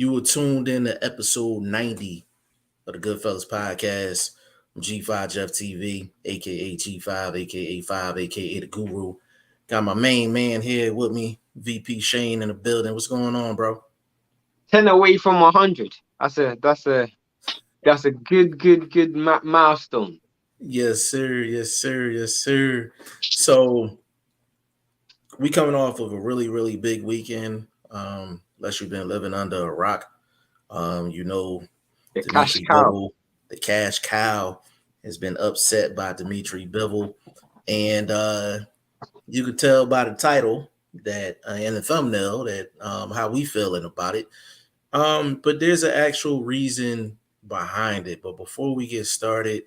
You were tuned in to episode 90 of the Goodfellas podcast. I'm G5 Jeff TV, aka G5, aka 5, aka the Guru. Got my main man here with me, VP Shane in the building. What's going on, bro? 10 away from 100. That's a good milestone. Yes, sir. Yes, sir. Yes, sir. So we coming off of a really big weekend. Unless you've been living under a rock. You know, The cash Dimitri cow. Bivol, the cash cow, has been upset by Dimitri Bivol. And you could tell by the title that and the thumbnail that how we feeling about it. But there's an actual reason behind it. But before we get started,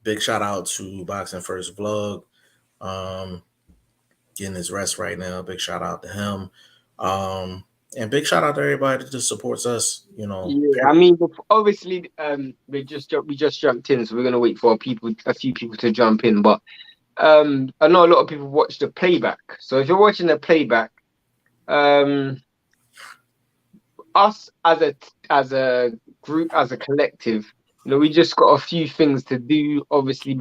big shout out to BoxingFirstVlog. Um, Getting his rest right now. Big shout out to him. And big shout out to everybody that just supports us, you know. Yeah, I mean, obviously, we just jumped in, so we're gonna wait for a few people to jump in. But I know a lot of people watch the playback. So if you're watching the playback, us as a group, as a collective, we just got a few things to do. Obviously,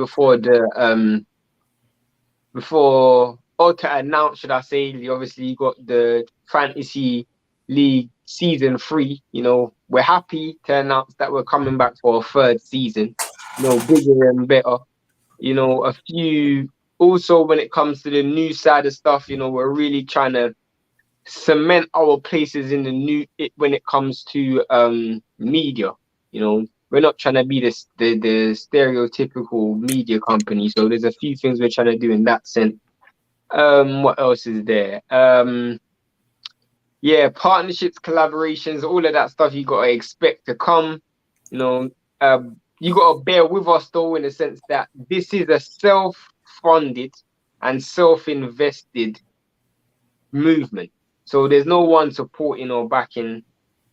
or to announce, should I say? Obviously, you got the Fantasy League season 3. We're happy to announce that we're coming back for a third season. Bigger and better. A few. Also, when it comes to the new side of stuff, we're really trying to cement our places in when it comes to media. We're not trying to be the stereotypical media company. So there's a few things we're trying to do in that sense. What else is there? Partnerships, collaborations, all of that stuff you gotta expect to come. You gotta bear with us though, in the sense that this is a self-funded and self-invested movement. So there's no one supporting or backing.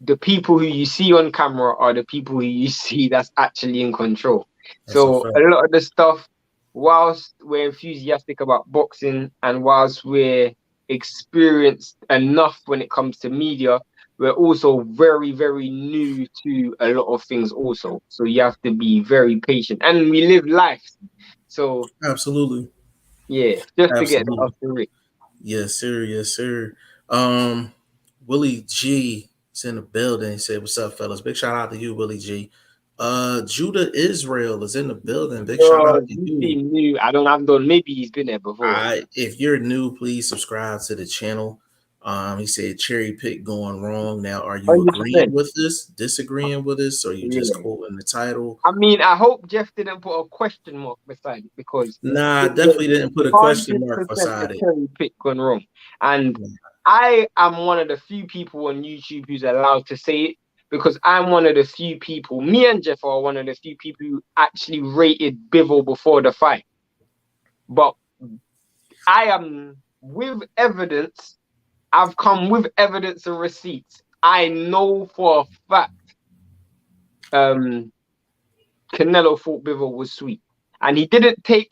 The people who you see on camera are the people who you see that's actually in control. So a lot of the stuff, whilst we're enthusiastic about boxing and whilst we're experienced enough when it comes to media, we're also very new to a lot of things also. So you have to be very patient. And we live life. So Absolutely. yeah, just to get that Absolutely. off the rig. Yes, sir. Yes, sir. Willie G is in the building. He said, "What's up, fellas? Big shout out to you, Willie G. Judah Israel is in the building. Big shout out to You you. seem new. I've done. Maybe he's been there before. If you're new, please subscribe to the channel. He said cherry pick going wrong. Now, are you agreeing 100%. with this, disagreeing with this, or you just Yeah. quoting the title? I mean, I hope Jeff didn't put a question mark beside it, because Nah, I it was definitely didn't put a question mark 100% a beside it. cherry pick gone wrong. And I am one of the few people on YouTube who's allowed to say it, because I'm one of the few people, me and Jeff are one of the few people who actually rated Bivol before the fight. But I am with evidence. I've come with evidence and receipts. I know for a fact Canelo thought Bivol was sweet, and he didn't take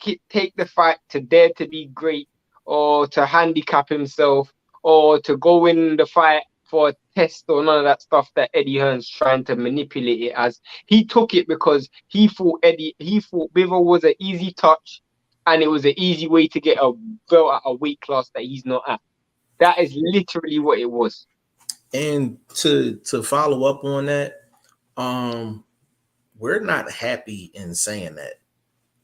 the fight to dare to be great, or to handicap himself, or to go in the fight for a test, or none of that stuff that Eddie Hearn's trying to manipulate it as. He took it because he thought Bivol was an easy touch, and it was an easy way to get a belt at a weight class that he's not at. That is literally what it was. And to follow up on that, we're not happy in saying that.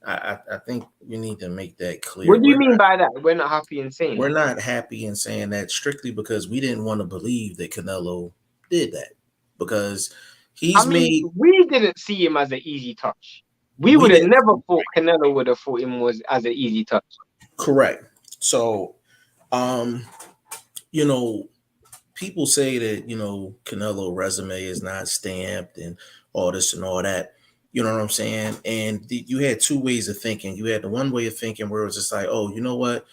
I think we need to make that clear. What do you mean by that? We're not happy in saying We're that. not happy in saying that strictly because we didn't want to believe that Canelo did that, because we didn't see him as an easy touch. We would have never thought Canelo would have thought him was as an easy touch. Correct. So, people say that, Canelo resume is not stamped and all this and all that. You know what I'm saying? And you had two ways of thinking. You had the one way of thinking where it was just like, oh, you know what?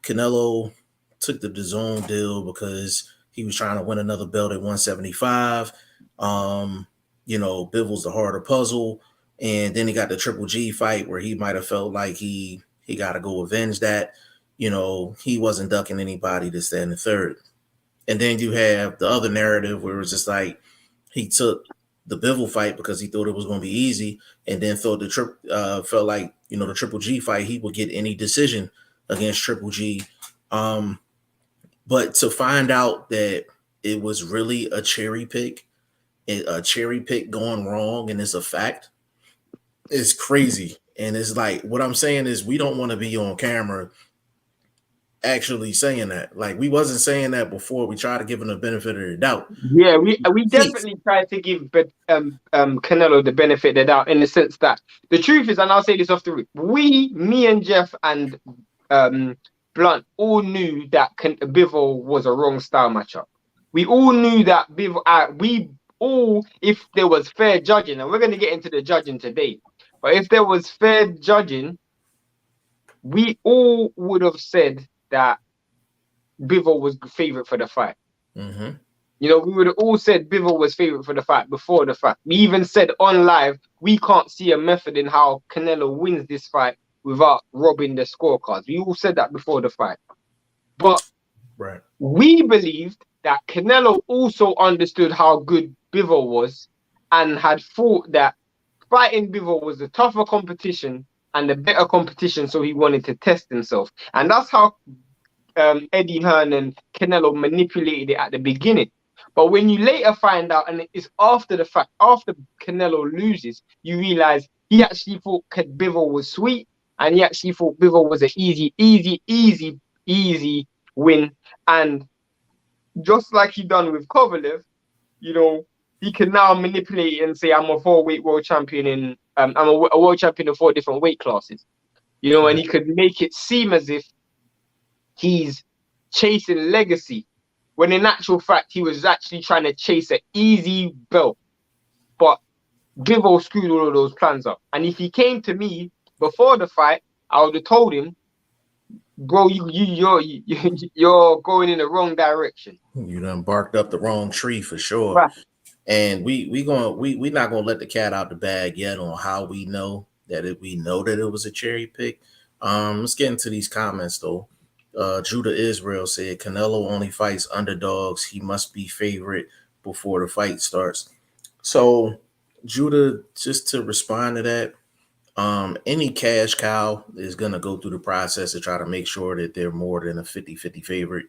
Canelo took the DAZN deal because he was trying to win another belt at 175. Bivol's the harder puzzle. And then he got the Triple G fight where he might have felt like he got to go avenge that. He wasn't ducking anybody, this, that, and the third. And then you have the other narrative where it's just like he took the Bivol fight because he thought it was going to be easy, and then thought felt like the Triple G fight he would get any decision against Triple G. But to find out that it was really a cherry pick going wrong, and it's a fact, it's crazy. And it's like, what I'm saying is, we don't want to be on camera actually saying that. Like, we wasn't saying that before. We tried to give him the benefit of the doubt. Yeah, we definitely tried to give Canelo the benefit of the doubt, in the sense that the truth is, and I'll say this off the rip, me and Jeff and Blunt all knew that Bivol was a wrong style matchup. We all knew that Bivol. If there was fair judging, and we're going to get into the judging today, but if there was fair judging, we all would have said that Bivol was the favorite for the fight. Mm-hmm. We would have all said Bivol was favorite for the fight before the fight. We even said on live, we can't see a method in how Canelo wins this fight without robbing the scorecards. We all said that before the fight. But right, we believed that Canelo also understood how good Bivol was, and had thought that fighting Bivol was the tougher competition and the better competition, so he wanted to test himself. And that's how Eddie Hearn and Canelo manipulated it at the beginning. But when you later find out, and it's after the fact, after Canelo loses, you realize he actually thought Bivol was sweet, and he actually thought Bivol was an easy win. And just like he done with Kovalev, he can now manipulate it and say, I'm a 4-weight world champion I'm a world champion in 4 different weight classes. And he could make it seem as if he's chasing legacy, when in actual fact he was actually trying to chase an easy belt. But Bivol screwed all of those plans up. And if he came to me before the fight, I would have told him, bro, you're going in the wrong direction. You done barked up the wrong tree for sure. Right. And we're not gonna let the cat out the bag yet on how we know that it was a cherry pick. Let's get into these comments though. Judah Israel said Canelo only fights underdogs. He must be favorite before the fight starts. So Judah, just to respond to that, any cash cow is gonna go through the process to try to make sure that they're more than a 50-50 favorite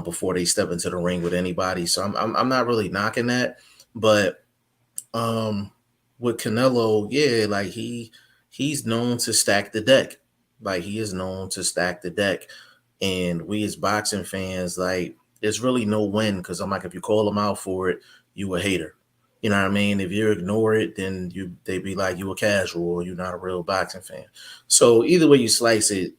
before they step into the ring with anybody. So I'm not really knocking that, but with Canelo, yeah, like he's known to stack the deck. Like, he is known to stack the deck. And we as boxing fans, like, there's really no win, because I'm like, if you call him out for it, you a hater. You know what I mean? If you ignore it, then they be like, you a casual, or you're not a real boxing fan. So either way you slice it,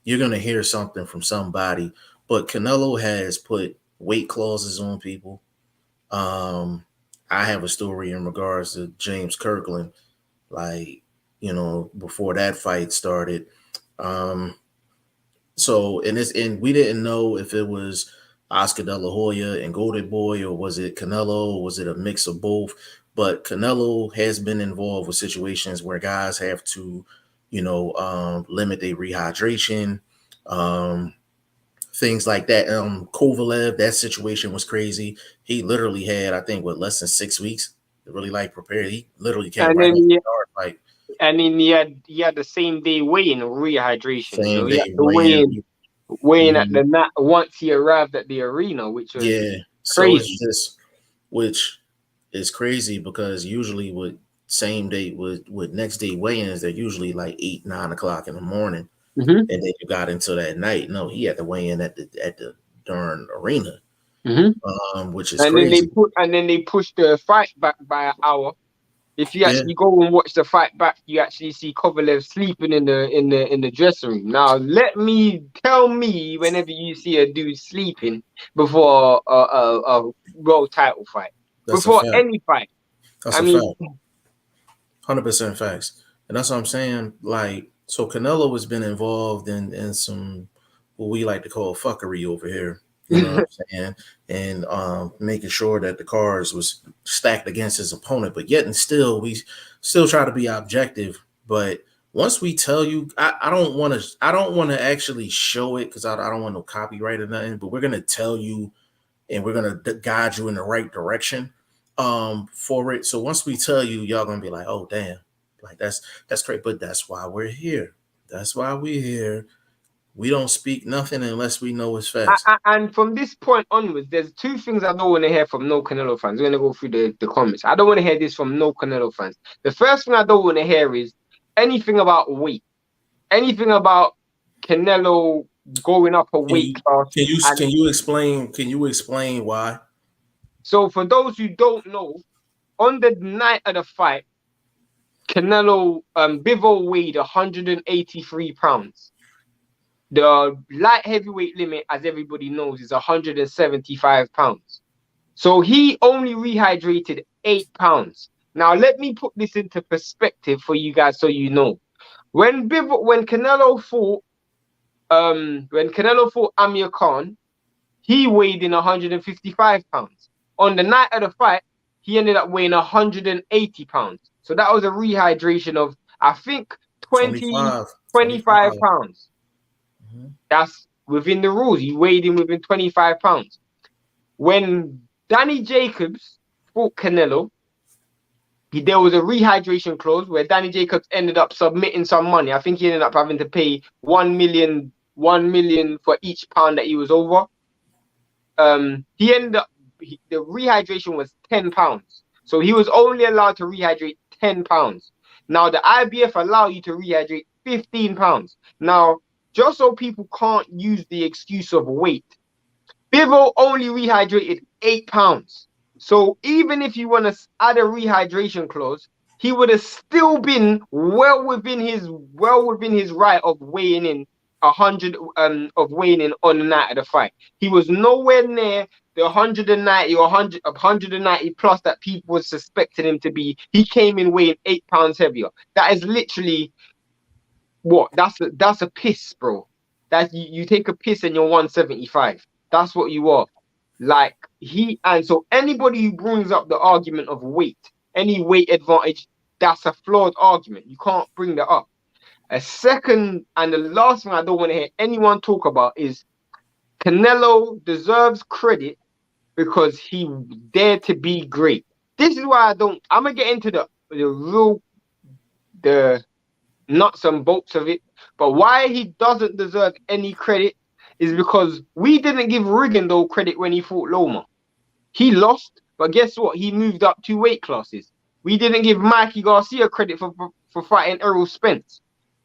you're gonna hear something from somebody. But Canelo has put weight clauses on people. I have a story in regards to James Kirkland, like, before that fight started. So we didn't know if it was Oscar De La Hoya and Golden Boy, or was it Canelo, or was it a mix of both? But Canelo has been involved with situations where guys have to, limit their rehydration, things like that. Kovalev, that situation was crazy. He literally had, I think, less than 6 weeks to really prepare. He literally came right off the start fight. And then he had the same day weigh-in rehydration. Same he day had to weigh in at the night once he arrived at the arena, which was crazy. So it's just, which is crazy, because usually with same day with next day weigh-ins, they're usually like 8, 9 o'clock in the morning. Mm-hmm. And then you got into that night. No, he had to weigh in at the darn arena, which is crazy. Then they pushed the fight back by an hour. If you actually go and watch the fight back, you actually see Kovalev sleeping in the dressing room. Now, tell me whenever you see a dude sleeping before a world title fight, before any fight. That's a fact. 100% facts, and that's what I'm saying. Like, so Canelo has been involved in some what we like to call fuckery over here. You know what I'm saying? And making sure that the cards was stacked against his opponent, but yet and still, we still try to be objective. But once we tell you, I don't want to actually show it, because I don't want no copyright or nothing, but we're going to tell you and we're gonna guide you in the right direction for it. So once we tell you, y'all gonna be like, oh damn, like that's great, but that's why we're here. That's why we're here. We don't speak nothing unless we know it's facts. And from this point onwards, there's two things I don't want to hear from no Canelo fans. We're going to go through the comments. I don't want to hear this from no Canelo fans. The first thing I don't want to hear is anything about weight, anything about Canelo going up a weight class. Can you explain why? So for those who don't know, on the night of the fight, Canelo Bivol weighed 183 pounds. The light heavyweight limit, as everybody knows, is 175 pounds. So he only rehydrated 8 pounds. Now, let me put this into perspective for you guys so you know. When Canelo fought Amir Khan, he weighed in 155 pounds. On the night of the fight, he ended up weighing 180 pounds. So that was a rehydration of, I think, 25 pounds. Mm-hmm. That's within the rules. He weighed in within 25 pounds. When Danny Jacobs fought Canelo, there was a rehydration clause where Danny Jacobs ended up submitting some money. I think he ended up having to pay 1 million for each pound that he was over. He ended up, the rehydration was 10 pounds. So he was only allowed to rehydrate 10 pounds. Now, the IBF allow you to rehydrate 15 pounds. Now, just so people can't use the excuse of weight, Bivol only rehydrated 8 pounds. So even if you want to add a rehydration clause, he would have still been well within his right of weighing in 100 of weighing in on the night of the fight. He was nowhere near the 190 or 190 plus that people were suspecting him to be. He came in weighing 8 pounds heavier. That is literally what? That's a piss, bro. That you take a piss and you're 175. That's what you are. Like and so anybody who brings up the argument of weight, any weight advantage, that's a flawed argument. You can't bring that up. A second and the last thing I don't want to hear anyone talk about is Canelo deserves credit because he dared to be great. This is why I'm gonna get into the nuts and bolts of it, but why he doesn't deserve any credit is because we didn't give Rigondeaux credit when he fought Loma. He lost, but guess what? He moved up 2 weight classes. We didn't give Mikey Garcia credit for fighting Errol Spence.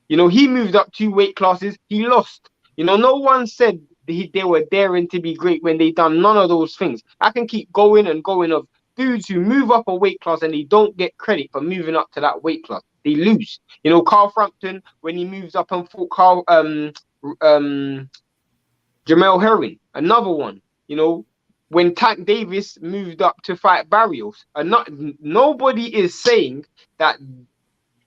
You know, he moved up 2 weight classes. He lost. You know, no one said they were daring to be great when they done none of those things. I can keep going and going of dudes who move up a weight class and they don't get credit for moving up to that weight class. They lose. You know, Carl Frampton, when he moves up and fought Jamel Herring, another one. You know, when Tank Davis moved up to fight Barrios, nobody is saying that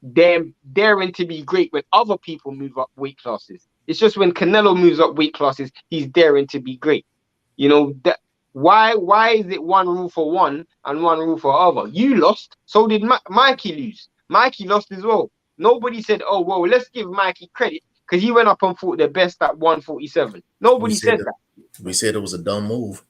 they're daring to be great when other people move up weight classes. It's just when Canelo moves up weight classes, he's daring to be great. You know, that why is it one rule for one and one rule for other? You lost, so did Mikey lose. Mikey lost as well. Nobody said, oh, well, let's give Mikey credit because he went up and fought the best at 147. Nobody said that. We said it was a dumb move.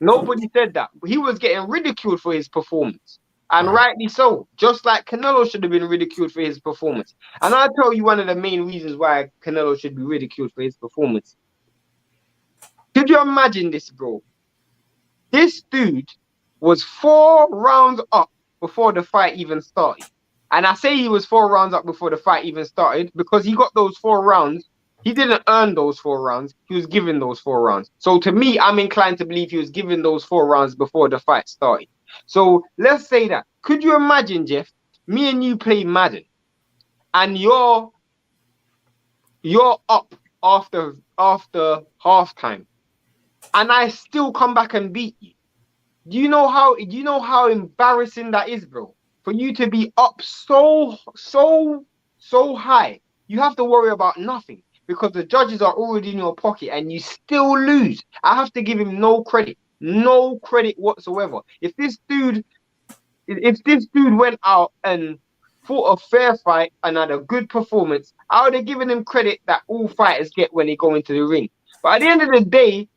Nobody said that. He was getting ridiculed for his performance. And rightly so. Just like Canelo should have been ridiculed for his performance. And I'll tell you one of the main reasons why Canelo should be ridiculed for his performance. Could you imagine this, bro? This dude was 4 rounds up before the fight even started. And I say he was 4 rounds up before the fight even started because he got those 4 rounds. He didn't earn those 4 rounds. He was given those 4 rounds. So to me, I'm inclined to believe he was given those 4 rounds before the fight started. So let's say that. Could you imagine, Jeff, me and you play Madden and you're up after halftime and I still come back and beat you? Do you know how embarrassing that is, bro? For you to be up so high, you have to worry about nothing because the judges are already in your pocket and you still lose. I have to give him no credit whatsoever. If this dude went out and fought a fair fight and had a good performance, I would have given him credit that all fighters get when they go into the ring. But at the end of the day,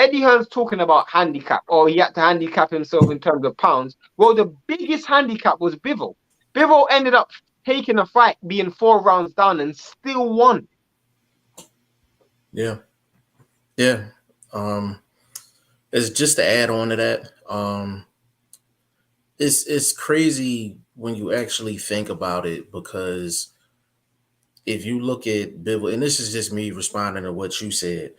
Eddie Hearn's talking about handicap, or he had to handicap himself in terms of pounds. Well, the biggest handicap was Bivol. Bivol ended up taking a fight, being 4 rounds down, and still won. Yeah. It's just to add on to that. It's crazy when you actually think about it, because if you look at Bivol, and this is just me responding to what you said,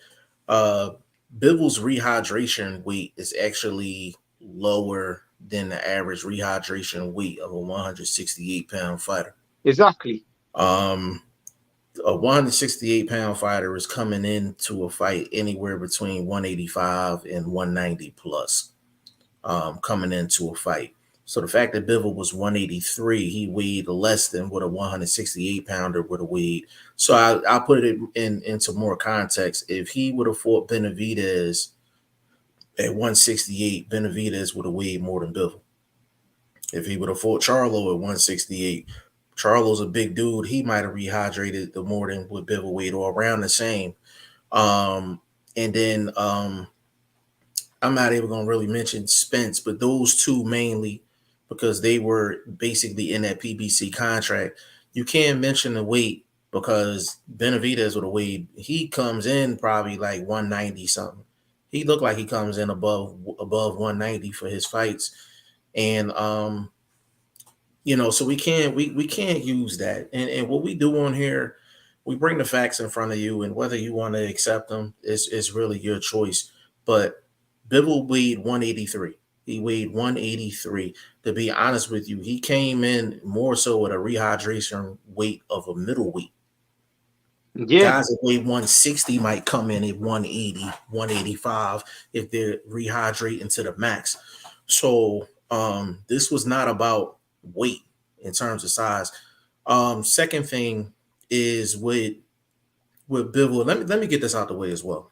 Bivol's rehydration weight is actually lower than the average rehydration weight of a 168-pound fighter. Exactly. A 168-pound fighter is coming into a fight anywhere between 185 and 190 plus, coming into a fight. So the fact that Bivol was 183, he weighed less than what a 168 pounder would have weighed. So I'll put it into more context. If he would have fought Benavidez at 168, Benavidez would have weighed more than Bivol. If he would have fought Charlo at 168, Charlo's a big dude. He might have rehydrated the more than what Bivol weighed, or around the same. And then I'm not even going to really mention Spence, but those two mainly, because they were basically in that PBC contract. You can't mention the weight, because Benavidez would have weighed, he comes in probably like 190 something. He looked like he comes in above 190 for his fights. And so we can't use that. And what we do on here, we bring the facts in front of you, and whether you want to accept them is really your choice. But Bivol weighed 183. He weighed 183. To be honest with you, he came in more so with a rehydration weight of a middleweight. Yeah. Guys that weigh 160 might come in at 180, 185 if they're rehydrating to the max. So this was not about weight in terms of size. Second thing is with Bivol. Let me get this out the way as well.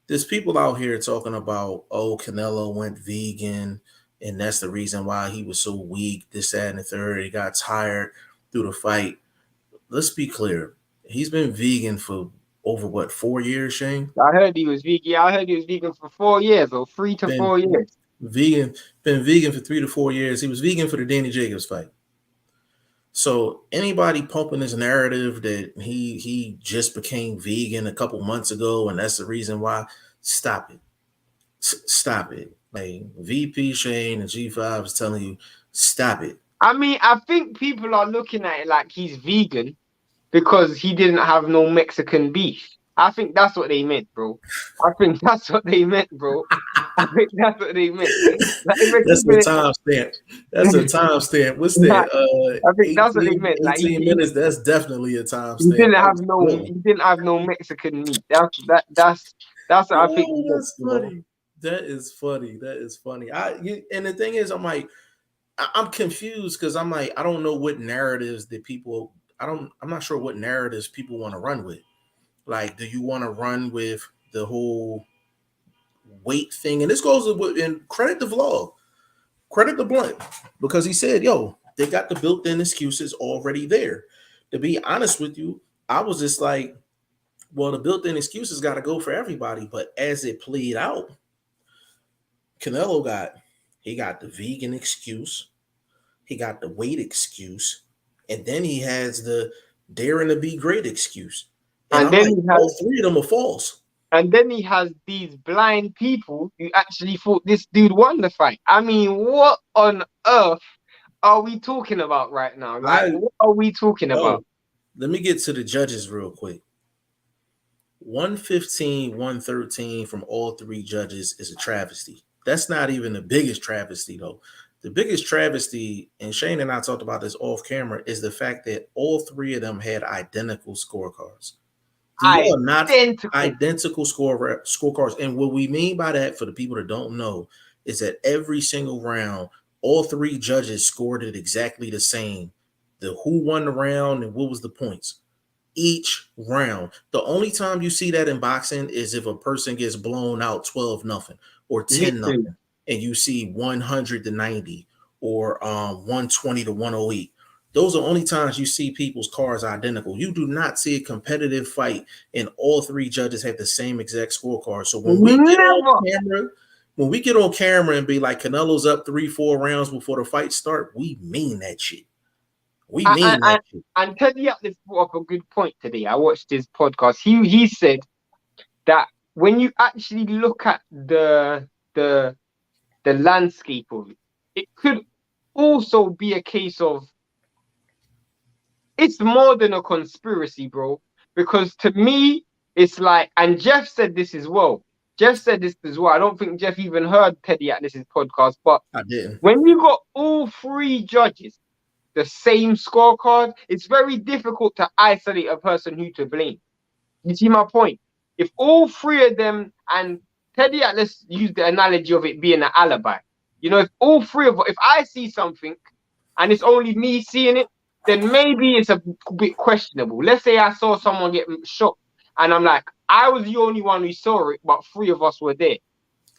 There's people out here talking about, oh, Canelo went vegan, and that's the reason why he was so weak, this, that, and the third. He got tired through the fight. Let's be clear. He's been vegan for over 4 years, Shane? I heard he was vegan. I heard he was vegan for 4 years, or 3 to 4 years. Been vegan for 3 to 4 years. He was vegan for the Danny Jacobs fight. So anybody pumping this narrative that he just became vegan a couple months ago, and that's the reason why, stop it. Stop it. Like, VP Shane and G5 is telling you, stop it. I mean, I think people are looking at it like he's vegan because he didn't have no Mexican beef. I think that's what they meant, bro. I think that's what they meant, bro. I think that's what they meant. That's a timestamp. That's a timestamp. What's that? I think that's what they meant. 18 minutes. That's definitely a timestamp. He didn't have no Mexican meat. That's what I think. That's funny. That is funny. And the thing is, I'm like, I'm confused, because I'm like, I don't know what narratives that people. I'm not sure what narratives people want to run with. Like, do you want to run with the whole weight thing? And this goes with, and credit the vlog, credit the Blunt, because he said, yo, they got the built-in excuses already there. To be honest with you, I was just like, well, the built-in excuses got to go for everybody. But as it played out, Canelo got the vegan excuse, he got the weight excuse, and then he has the daring to be great excuse. And then all three of them are false. And then he has these blind people who actually thought this dude won the fight. I mean, what on earth are we talking about right now? Like, what are we talking about? Let me get to the judges real quick. 115, 113 from all three judges is a travesty. That's not even the biggest travesty, though. The biggest travesty, and Shane and I talked about this off camera, is the fact that all three of them had identical scorecards. These are not identical scorecards. And what we mean by that, for the people that don't know, is that every single round, all three judges scored it exactly the same. The who won the round and what was the points. Each round. The only time you see that in boxing is if a person gets blown out 12-0 or 10-0, and you see 100-90 or 120-108. Those are only times you see people's cars identical. You do not see a competitive fight and all three judges have the same exact scorecard. So Never. when we get on camera and be like Canelo's up 3-4 rounds before the fight start, we mean that shit. We mean that shit. And Teddy Atlas brought up a good point today. I watched his podcast. He said that when you actually look at the landscape of it, it could also be a case of it's more than a conspiracy, bro. Because to me, it's like, and Jeff said this as well. Jeff said this as well. I don't think Jeff even heard Teddy Atlas's podcast, but I didn't. when you got all three judges the same scorecard, it's very difficult to isolate a person who to blame. You see my point? If all three of them, and Teddy Atlas used the analogy of it being an alibi. You know, if all three of, if I see something and it's only me seeing it, then maybe it's a bit questionable. Let's say I saw someone get shot and I'm like, I was the only one who saw it, but three of us were there.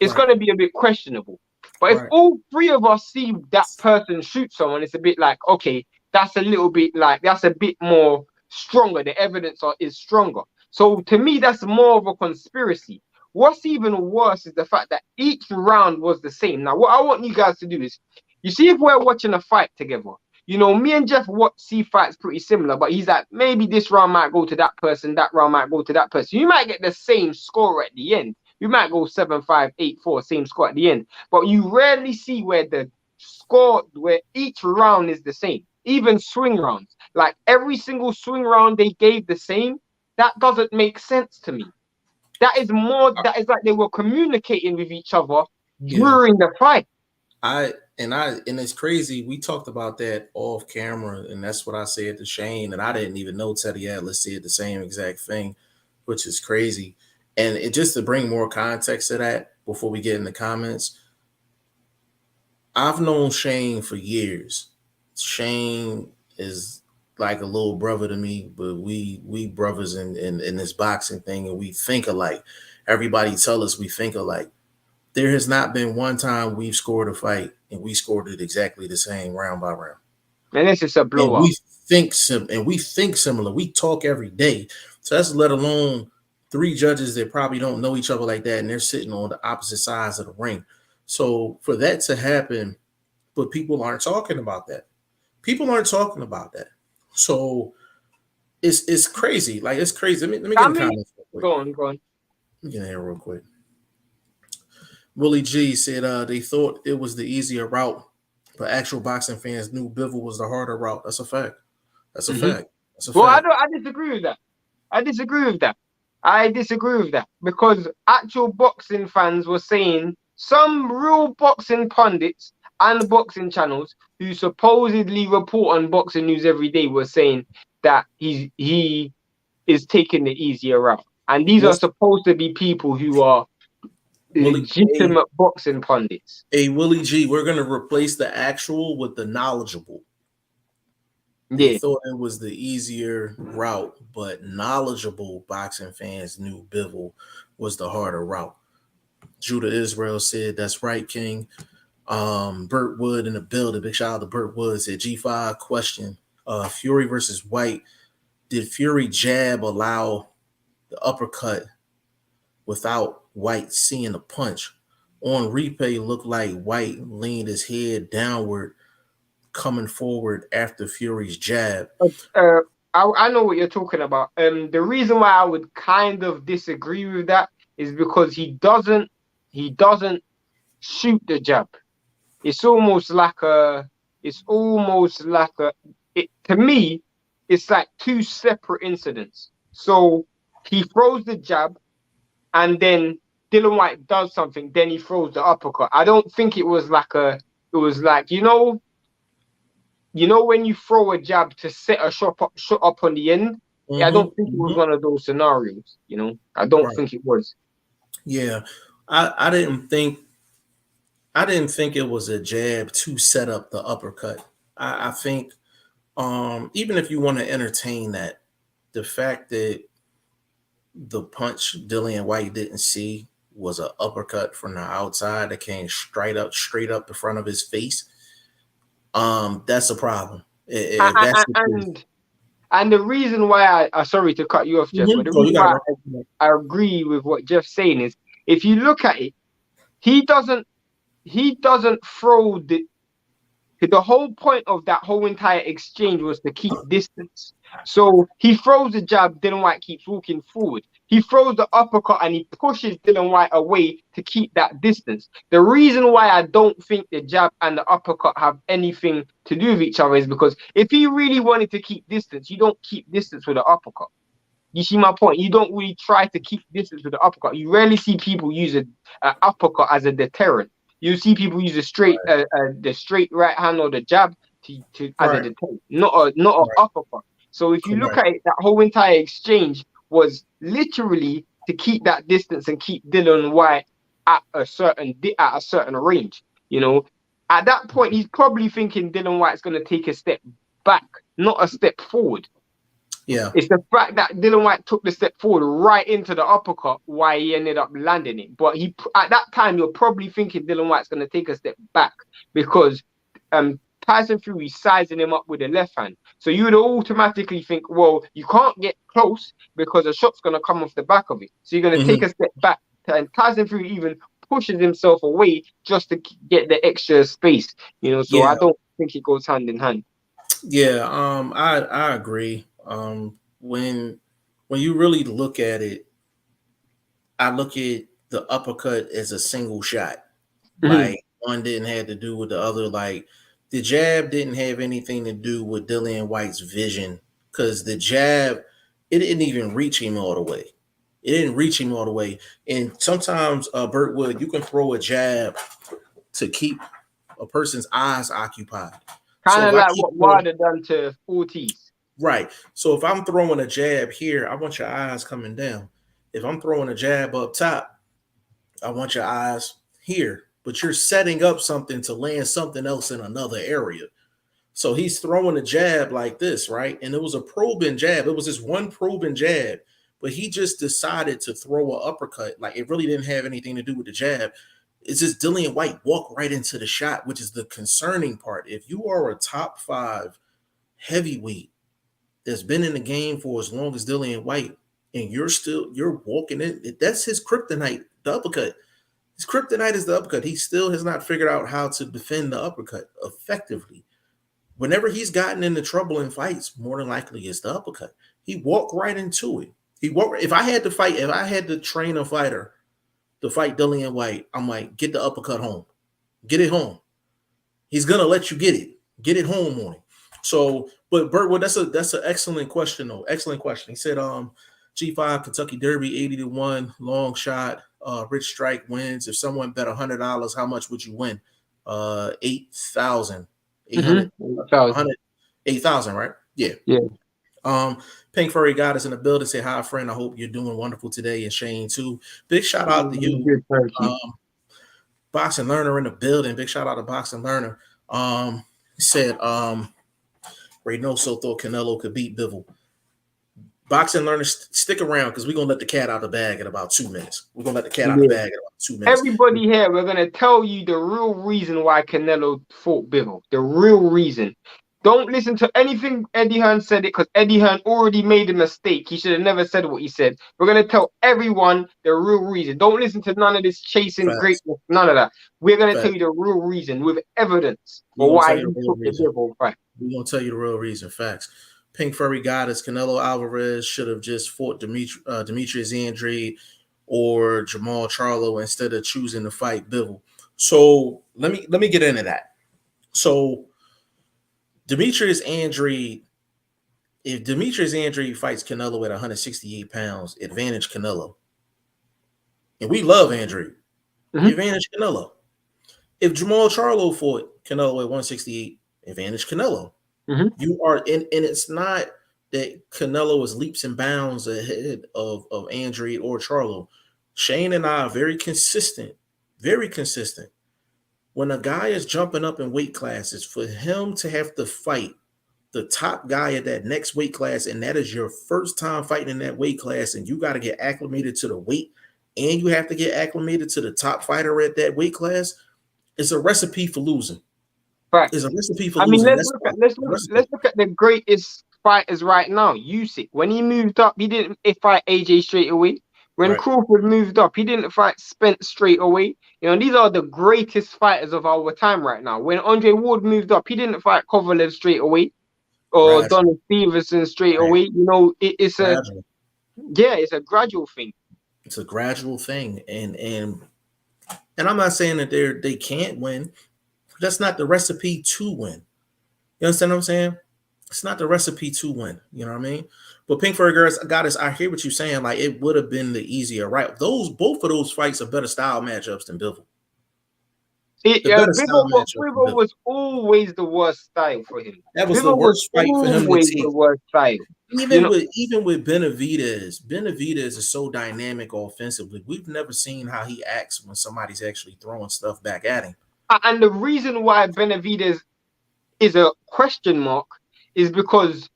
It's going to be a bit questionable. But if all three of us see that person shoot someone, it's a bit like, okay, that's a little bit like, that's a bit more stronger. The evidence is stronger. So to me, that's more of a conspiracy. What's even worse is the fact that each round was the same. Now, what I want you guys to do is, you see, if we're watching a fight together, you know, me and Jeff see fights pretty similar, but he's like, maybe this round might go to that person, that round might go to that person. You might get the same score at the end. You might go 7-5, 8-4, same score at the end. But you rarely see where the score, where each round is the same. Even swing rounds. Like every single swing round they gave the same. That doesn't make sense to me. That is more, that is like they were communicating with each other during the fight. And it's crazy. We talked about that off camera, and that's what I said to Shane. And I didn't even know Teddy Atlas said the same exact thing, which is crazy. And it just to bring more context to that before we get in the comments, I've known Shane for years. Shane is like a little brother to me, but we brothers in this boxing thing, and we think alike. Everybody tell us we think alike. There has not been one time we've scored a fight and we scored it exactly the same round by round. And this is a blowout. And we think similar. We talk every day. So that's let alone three judges that probably don't know each other like that, and they're sitting on the opposite sides of the ring. So for that to happen, but people aren't talking about that. People aren't talking about that. So it's crazy. Like, it's crazy. Let me get in the comments real quick. Go on. Let me get in here real quick. Willie G said they thought it was the easier route, but actual boxing fans knew Bivol was the harder route. That's a fact. That's a fact. Well, I disagree with that. I disagree with that because actual boxing fans were saying, some real boxing pundits and boxing channels who supposedly report on boxing news every day were saying that he is taking the easier route. And these are supposed to be people who are legitimate boxing pundits. Hey, Willie G, we're going to replace the actual with the knowledgeable. They thought it was the easier route, but knowledgeable boxing fans knew Bivol was the harder route. Judah Israel said, that's right, King. Burt Wood in the building. Big shout out to Burt Wood. Said, G5 question. Fury versus White. Did Fury jab allow the uppercut without White seeing the punch? On replay, looked like White leaned his head downward, coming forward after Fury's jab. I know what you're talking about. The reason why I would kind of disagree with that is because he doesn't shoot the jab. To me, it's like two separate incidents. So he throws the jab, and then Dillian Whyte does something, then he throws the uppercut. I don't think it was like you know when you throw a jab to set a shot up on the end. Yeah, I don't think it was one of those scenarios. You know, I don't think it was. Yeah, I didn't think it was a jab to set up the uppercut. I think even if you want to entertain that, the fact that the punch Dillian Whyte didn't see was an uppercut from the outside that came straight up the front of his face, that's a problem. If that's the case. And the reason why I sorry to cut you off, Jeff, but the Oh, reason you got why it, bro. I agree with what Jeff's saying is, if you look at it, he doesn't throw the whole point of that whole entire exchange was to keep distance. So he throws the jab, Dylan White keeps walking forward. He throws the uppercut and he pushes Dylan White away to keep that distance. The reason why I don't think the jab and the uppercut have anything to do with each other is because if he really wanted to keep distance, you don't keep distance with the uppercut. You see my point? You don't really try to keep distance with the uppercut. You rarely see people use an uppercut as a deterrent. You see people use the straight right hand or the jab to as a Right. deterrent, not an uppercut. So if you look at it, that whole entire exchange was literally to keep that distance and keep Dylan White at a certain range. You know, at that point, he's probably thinking Dylan White's going to take a step back, not a step forward. Yeah. It's the fact that Dylan White took the step forward right into the uppercut, why he ended up landing it. But he, at that time, you're probably thinking Dylan White's going to take a step back because Tyson Fury's sizing him up with the left hand. So you would automatically think, well, you can't get close because a shot's going to come off the back of it. So you're going to take a step back. And Tyson Fury even pushes himself away just to get the extra space. You know, so I don't think it goes hand in hand. Yeah, I agree. When you really look at it, I look at the uppercut as a single shot. Like one didn't have to do with the other. Like the jab didn't have anything to do with Dillian White's vision because the jab, it didn't even reach him all the way. It didn't reach him all the way. And sometimes, Burtwood, you can throw a jab to keep a person's eyes occupied. Kind of like what Wilder done to Ortiz. Right. So if I'm throwing a jab here, I want your eyes coming down. If I'm throwing a jab up top, I want your eyes here. But you're setting up something to land something else in another area. So he's throwing a jab like this, right? And it was a probing jab. It was just one probing jab, but he just decided to throw an uppercut. Like it really didn't have anything to do with the jab. It's just Dillian White walked right into the shot, which is the concerning part. If you are a top 5 heavyweight that's been in the game for as long as Dillian White, and you're walking in, that's his kryptonite, the uppercut. His kryptonite is the uppercut. He still has not figured out how to defend the uppercut effectively. Whenever he's gotten into trouble in fights, more than likely it's the uppercut. He walked right into it. If I had to train a fighter to fight Dillian White, I'm like, get the uppercut home. Get it home. He's gonna let you get it. Get it home on him. So, but Burtwood, that's an excellent question, though. Excellent question. He said, G5 Kentucky Derby 80-1, long shot. Rich Strike wins. If someone bet $100, how much would you win? 8,000. 8,000, right? Yeah. Pink Furry God is in the building. Say hi, friend. I hope you're doing wonderful today, and Shane too. Big shout out to you. Boxing Learner in the building. Big shout out to Boxing Learner. He said Reynoso thought Canelo could beat Bivol. Boxing Learner, stick around because we're gonna let the cat out of the bag in about 2 minutes. We're gonna let the cat out of the bag in about 2 minutes. Everybody here, we're gonna tell you the real reason why Canelo fought Bivol. The real reason. Don't listen to anything Eddie Hearn said it because Eddie Hearn already made a mistake. He should have never said what he said. We're going to tell everyone the real reason. Don't listen to none of this chasing greatness, none of that. We're going to tell you the real reason with evidence for why he took the Bivol fight. We're going to tell you the real reason. Facts. Pink Furry Goddess, Canelo Alvarez should have just fought Demetrius Andrade or Jamal Charlo instead of choosing to fight Bivol. So let me get into that. So Demetrius Andrade, if Demetrius Andrade fights Canelo at 168 pounds, advantage Canelo. And we love Andrade. Advantage Canelo. If Jamal Charlo fought Canelo at 168, advantage Canelo. You are in, and it's not that Canelo is leaps and bounds ahead of Andrade or Charlo. Shane and I are very consistent. When a guy is jumping up in weight classes, for him to have to fight the top guy at that next weight class, and that is your first time fighting in that weight class, and you got to get acclimated to the weight, and you have to get acclimated to the top fighter at that weight class, it's a recipe for losing. Facts. It's a recipe for I mean, losing. That's why. let's look at the greatest fighters right now. Usyk, when he moved up, he didn't fight AJ straight away. When Right. Crawford moved up, he didn't fight Spence straight away. You know, these are the greatest fighters of our time right now. When Andre Ward moved up, he didn't fight Kovalev straight away or Gradual. Donald Stevenson straight Right. away. You know, it's Gradual. it's a gradual thing. It's a gradual thing, and I'm not saying that they can't win. That's not the recipe to win. You understand what I'm saying? It's not the recipe to win. You know what I mean? But Pinkford girls, Goddess, I hear what you're saying. Like it would have been the easier, right? Both of those fights are better style matchups than Bivol. Bivol was always the worst style for him. That was the Bivol was worst fight for him to always take. the worst style. Even with Benavidez is so dynamic offensively. We've never seen how he acts when somebody's actually throwing stuff back at him. And the reason why Benavidez is a question mark is because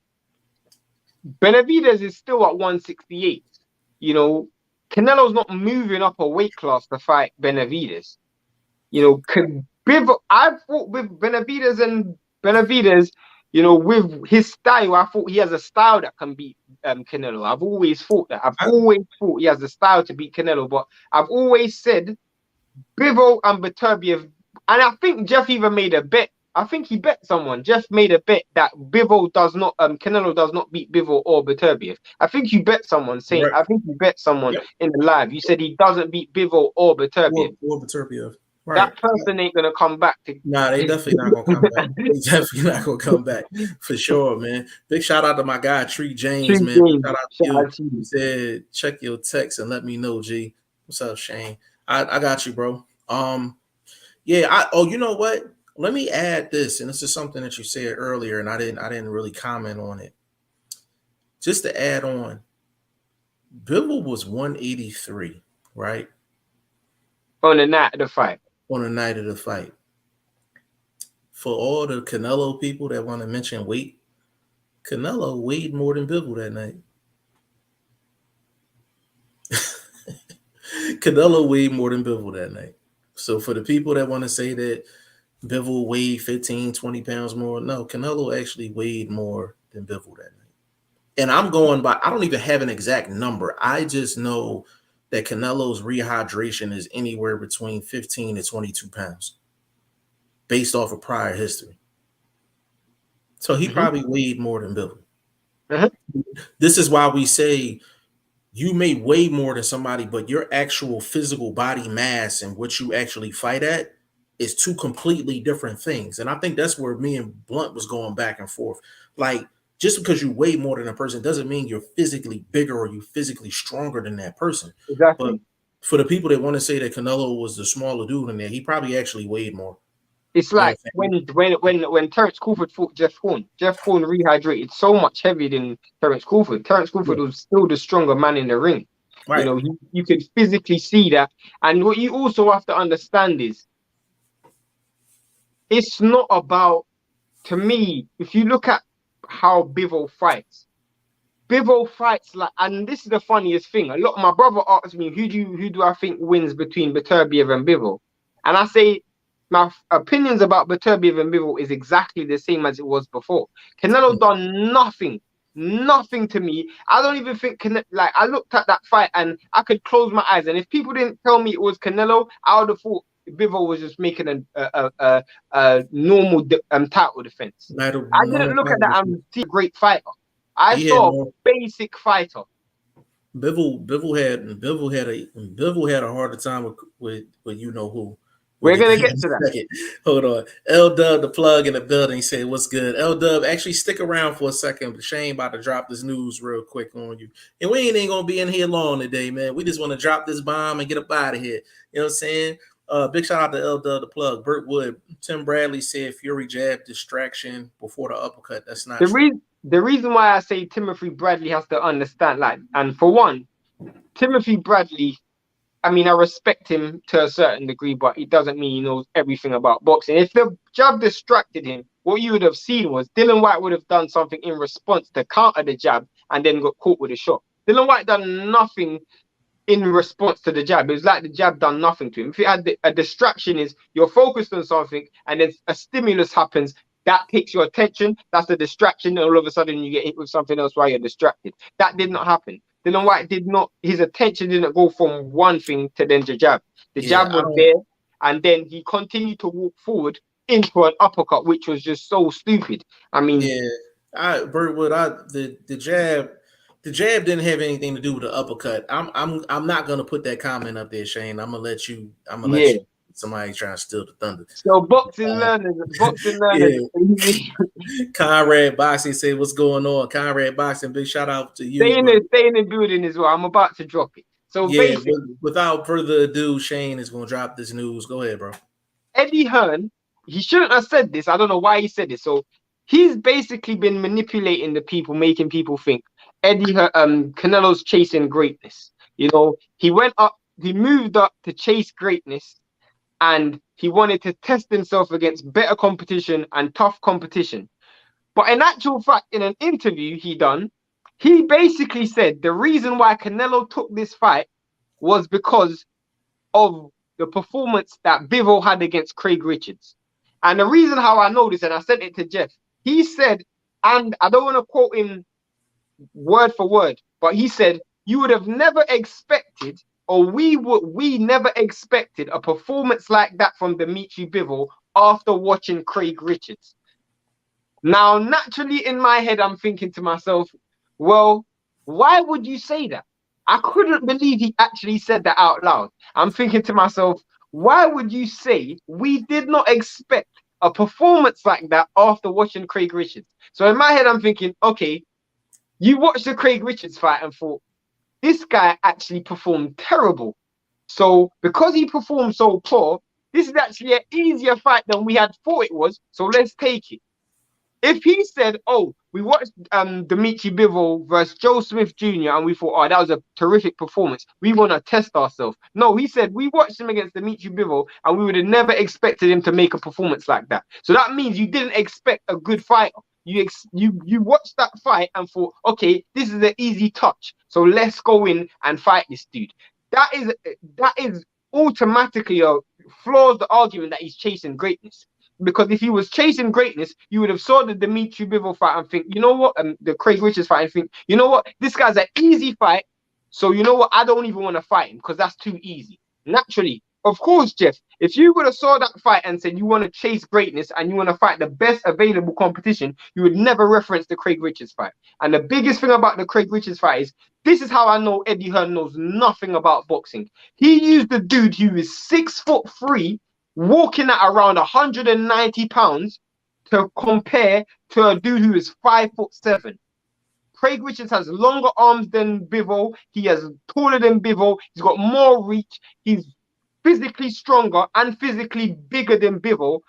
Benavidez is still at 168. You know, Canelo's not moving up a weight class to fight Benavidez. You know, I thought with Benavidez, you know, with his style, I thought he has a style that can beat Canelo. I've always thought that. I've always thought he has a style to beat Canelo, but I've always said Bivol and Beterbiev, and I think Jeff even made a bet. I think he bet someone. Jeff made a bet that Canelo does not beat Bivol or Beterbiev. I think you bet someone saying, Right. I think you bet someone in the live. You said he doesn't beat Bivol or Beterbiev. Or Beterbiev. Right. That person ain't gonna come back. Nah, they definitely not gonna come back. They definitely not gonna come back for sure, man. Big shout out to my guy Tree James, man. Shout out to you. He said, check your text and let me know, G. What's up, Shane? I got you, bro. Yeah. You know what? Let me add this, and this is something that you said earlier, and I didn't really comment on it. Just to add on, Bivol was 183, right? On the night of the fight. On the night of the fight. For all the Canelo people that want to mention weight, Canelo weighed more than Bivol that night. Canelo weighed more than Bivol that night. So for the people that want to say that Bivol weighed 15, 20 pounds more, no, Canelo actually weighed more than Bivol that night. And I'm going by, I don't even have an exact number. I just know that Canelo's rehydration is anywhere between 15 to 22 pounds based off of prior history. So he probably weighed more than Bivol. This is why we say you may weigh more than somebody, but your actual physical body mass and what you actually fight at is two completely different things. And I think that's where me and Blunt was going back and forth. Like, just because you weigh more than a person doesn't mean you're physically bigger or you're physically stronger than that person. Exactly. But for the people that want to say that Canelo was the smaller dude in there, he probably actually weighed more. It's like when Terence Crawford fought Jeff Horn. Jeff Horn rehydrated so much heavier than Terence Crawford. Terence Crawford was still the stronger man in the ring. Right. You know, you could physically see that. And what you also have to understand is it's not about, to me, if you look at how Bivol fights like, and this is the funniest thing. A lot, my brother asked me, who do I think wins between Beterbiev and Bivol? And I say, my opinions about Beterbiev and Bivol is exactly the same as it was before. Canelo done nothing to me. I don't even think, like, I looked at that fight and I could close my eyes. And if people didn't tell me it was Canelo, I would have thought Bivol was just making a normal title defense. I didn't look at that and see a great fighter. I saw a basic fighter. Bivol had a harder time with you know who. We're gonna get to that. Hold on. L Dub, the plug in the building, said, "What's good?" L Dub, actually stick around for a second. Shane about to drop this news real quick on you, and we ain't gonna be in here long today, man. We just want to drop this bomb and get up out of here. You know what I'm saying? Big shout out to L Dub, the plug. Burt Wood, Tim Bradley said Fury jab distraction before the uppercut. That's not true. The reason why I say Timothy Bradley has to understand, like, and for one, Timothy Bradley, I mean, I respect him to a certain degree, but it doesn't mean he knows everything about boxing. If the jab distracted him, what you would have seen was Dillian Whyte would have done something in response to counter the jab and then got caught with a shot. Dillian Whyte done nothing in response to the jab. It was like the jab done nothing to him. If it had a distraction, is you're focused on something and then a stimulus happens that takes your attention. That's a distraction, and all of a sudden you get hit with something else while you're distracted. That did not happen. Dylan White did not. His attention didn't go from one thing to then the jab. The jab was there, and then he continued to walk forward into an uppercut, which was just so stupid. I mean, the jab didn't have anything to do with the uppercut. I'm not gonna put that comment up there, Shane. I'm gonna let you. Somebody trying to steal the thunder. So boxing learners. Yeah. Conrad Boxing said, "What's going on?" Conrad Boxing, big shout out to you. Stay in the building as well. I'm about to drop it. So basically, without further ado, Shane is gonna drop this news. Go ahead, bro. Eddie Hearn, he shouldn't have said this. I don't know why he said this. So he's basically been manipulating the people, making people think Canelo's chasing greatness. You know, he moved up to chase greatness, and he wanted to test himself against better competition and tough competition. But in actual fact, in an interview he basically said the reason why Canelo took this fight was because of the performance that Bivol had against Craig Richards. And the reason how I know this, and I sent it to Jeff, he said, and I don't want to quote him word for word, but he said, you would have never expected, or we never expected a performance like that from Dimitri Bivol after watching Craig Richards. Now, naturally in my head, I'm thinking to myself, well, why would you say that? I couldn't believe he actually said that out loud. I'm thinking to myself, why would you say we did not expect a performance like that after watching Craig Richards? So in my head, I'm thinking, okay, you watched the Craig Richards fight and thought, this guy actually performed terrible. So because he performed so poor, this is actually an easier fight than we had thought it was. So let's take it. If he said, oh, we watched Dimitri Bivol versus Joe Smith Jr. and we thought, oh, that was a terrific performance, we want to test ourselves. No, he said we watched him against Dimitri Bivol and we would have never expected him to make a performance like that. So that means you didn't expect a good fighter. You watched that fight and thought, okay, this is an easy touch, so let's go in and fight this dude. That is automatically flaws the argument that he's chasing greatness. Because if he was chasing greatness, you would have saw the Dimitri Bivol fight and think, you know what, the Craig Richards fight and think, you know what, this guy's an easy fight. So you know what, I don't even want to fight him because that's too easy. Naturally, of course, Jeff, if you would have saw that fight and said you want to chase greatness and you want to fight the best available competition, you would never reference the Craig Richards fight. And the biggest thing about the Craig Richards fight is, this is how I know Eddie Hearn knows nothing about boxing. He used the dude who is 6'3", walking at around 190 pounds to compare to a dude who is 5'7". Craig Richards has longer arms than Bivol. He is taller than Bivol. He's got more reach. He's physically stronger and physically bigger than Bivol.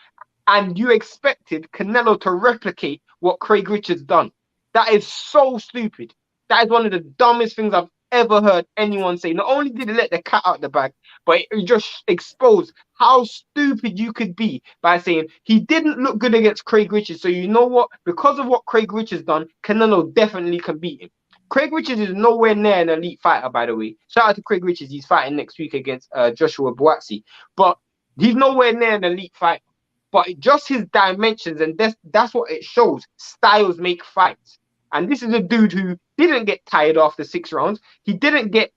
And you expected Canelo to replicate what Craig Richards done. That is so stupid. That is one of the dumbest things I've ever heard anyone say. Not only did it let the cat out the bag, but it just exposed how stupid you could be by saying he didn't look good against Craig Richards. So you know what? Because of what Craig Richards done, Canelo definitely can beat him. Craig Richards is nowhere near an elite fighter, by the way. Shout out to Craig Richards. He's fighting next week against Joshua Buatsi. But he's nowhere near an elite fighter. But just his dimensions, and that's what it shows. Styles make fights. And this is a dude who didn't get tired after 6 rounds. He didn't get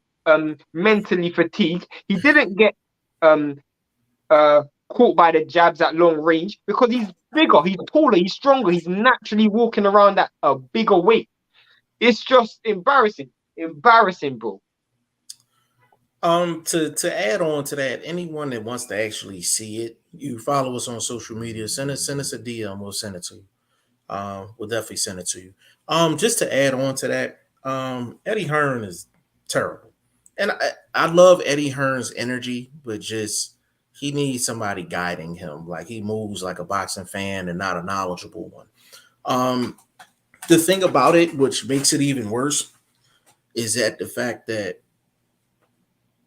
mentally fatigued. He didn't get caught by the jabs at long range because he's bigger, he's taller, he's stronger. He's naturally walking around at a bigger weight. It's just embarrassing, bro. To add on to that, anyone that wants to actually see it, you follow us on social media. Send us a DM. We'll send it to you. We'll definitely send it to you. Just to add on to that, Eddie Hearn is terrible, and I love Eddie Hearn's energy, but just he needs somebody guiding him. Like he moves like a boxing fan and not a knowledgeable one. The thing about it, which makes it even worse, is that the fact that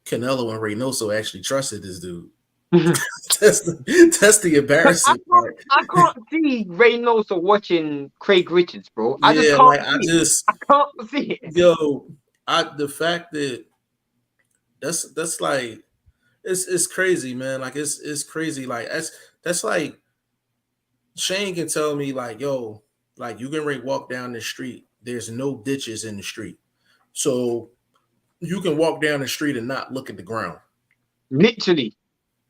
Canelo and Reynoso actually trusted this dude. that's the embarrassing part. I can't see Reynoso watching Craig Richards, bro. I can't see it. The fact that That's like it's crazy, man. Like it's crazy. Like that's like Shane can tell me like, yo, like you can ready to walk down the street. There's no ditches in the street, so you can walk down the street and not look at the ground. Literally.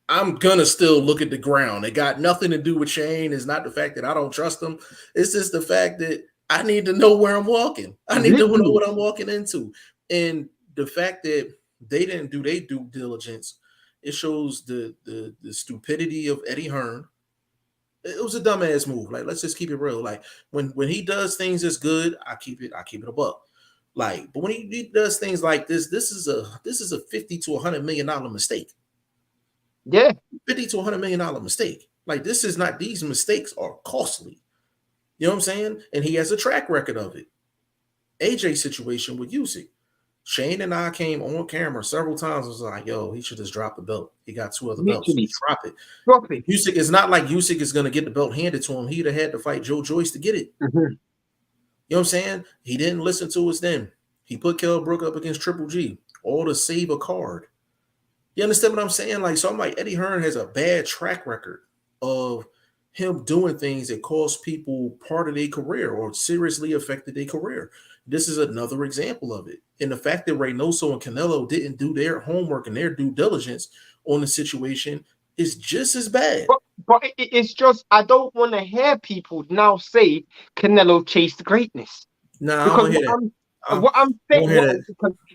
I'm gonna still look at the ground. It got nothing to do with Shane. It's not the fact that I don't trust him. It's just the fact that I need to know where I'm walking. I need to know what I'm walking into. And the fact that they didn't do their due diligence, it shows the stupidity of Eddie Hearn. It was a dumbass move. Like, let's just keep it real. Like when he does things that's good, I keep it a buck. Like, but when he does things like this is a 50 to $100 million mistake. Yeah. 50 to $100 million mistake. Like, this is not, these mistakes are costly. You know what I'm saying? And he has a track record of it. AJ situation with Usyk. Shane and I came on camera several times. I was like, yo, he should just drop the belt. He got 2 other belts. Drop it. Drop it. Usyk, it's not like Usyk is going to get the belt handed to him. He'd have had to fight Joe Joyce to get it. Mm-hmm. You know what I'm saying? He didn't listen to us then. He put Kell Brook up against Triple G, all to save a card. You understand what I'm saying? Like, so I'm like, Eddie Hearn has a bad track record of him doing things that cost people part of their career or seriously affected their career. This is another example of it. And the fact that Reynoso and Canelo didn't do their homework and their due diligence on the situation is just as bad. But it's just, I don't want to hear people now say Canelo chased greatness. No, nah, what I'm saying,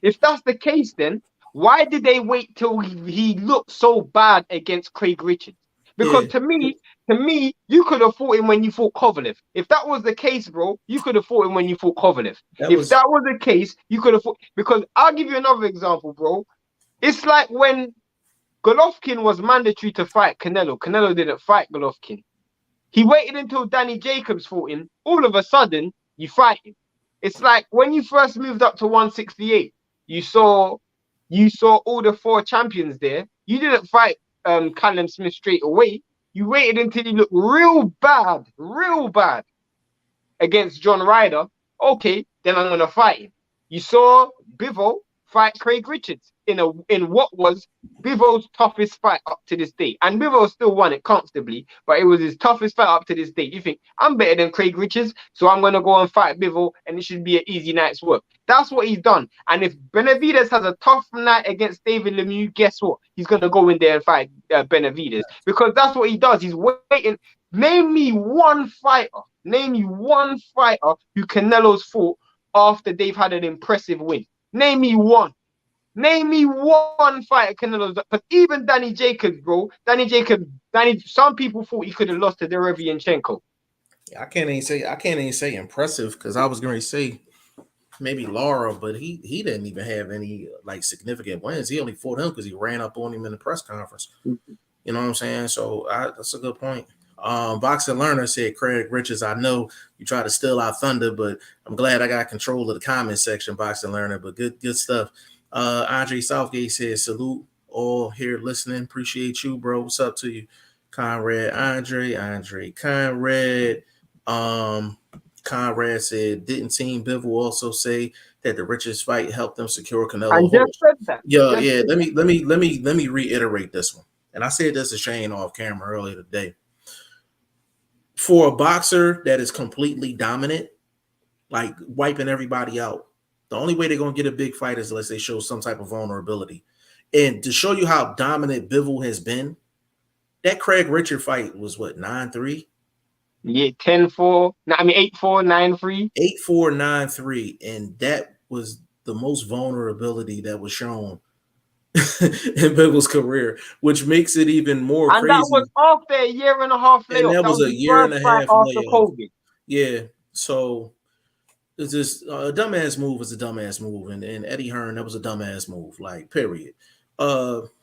if that's the case, then why did they wait till he looked so bad against Craig Richards? Because to me, you could have fought him when you fought Kovalev. If that was the case, bro, you could have fought him when you fought Kovalev. That was the case, you could have fought. Because I'll give you another example, bro. It's like when Golovkin was mandatory to fight Canelo. Canelo didn't fight Golovkin. He waited until Danny Jacobs fought him. All of a sudden, you fight him. It's like when you first moved up to 168, you saw all the 4 champions there. You didn't fight Callum Smith straight away. You waited until he looked real bad against John Ryder. Okay, then I'm gonna fight him. You saw Bivol fight Craig Richards in what was Bivol's toughest fight up to this day. And Bivol still won it comfortably, but it was his toughest fight up to this day. You think, I'm better than Craig Richards, so I'm going to go and fight Bivol, and it should be an easy night's work. That's what he's done. And if Benavidez has a tough night against David Lemieux, guess what? He's going to go in there and fight Benavidez. Because that's what he does. He's waiting. Name me one fighter who Canelo's fought after they've had an impressive win. Name me one fighter Canelo's. But even Danny Jacobs, bro. Some people thought he could have lost to Derevianchenko. I can't even say impressive, because I was going to say maybe Lara, but he didn't even have any like significant wins. He only fought him because he ran up on him in the press conference. Mm-hmm. You know what I'm saying? So that's a good point. Boxing Learner said, Craig Richards, I know you try to steal our thunder, but I'm glad I got control of the comment section, Boxing Learner. But good stuff. Andre Southgate says, salute all here listening. Appreciate you, bro. What's up to you? Conrad, Andre, Conrad. Conrad said, didn't Team Bivol also say that the Richards fight helped them secure Canelo? I just said that. Yeah. Let me reiterate this one. And I said this to Shane off camera earlier today. For a boxer that is completely dominant, like wiping everybody out, the only way they're going to get a big fight is unless they show some type of vulnerability. And to show you how dominant Bivol has been, that Craig Richard fight was what, 9-3? Yeah, 10-4. I mean 8-4, 9-3. 8-4, 9-3. And that was the most vulnerability that was shown in Bivol's career, which makes it even more crazy. And that was after a year and a half layoff. And that was a year and a half after COVID. Yeah. So it's just a dumbass move is a dumbass move. And Eddie Hearn, that was a dumbass move, like, period.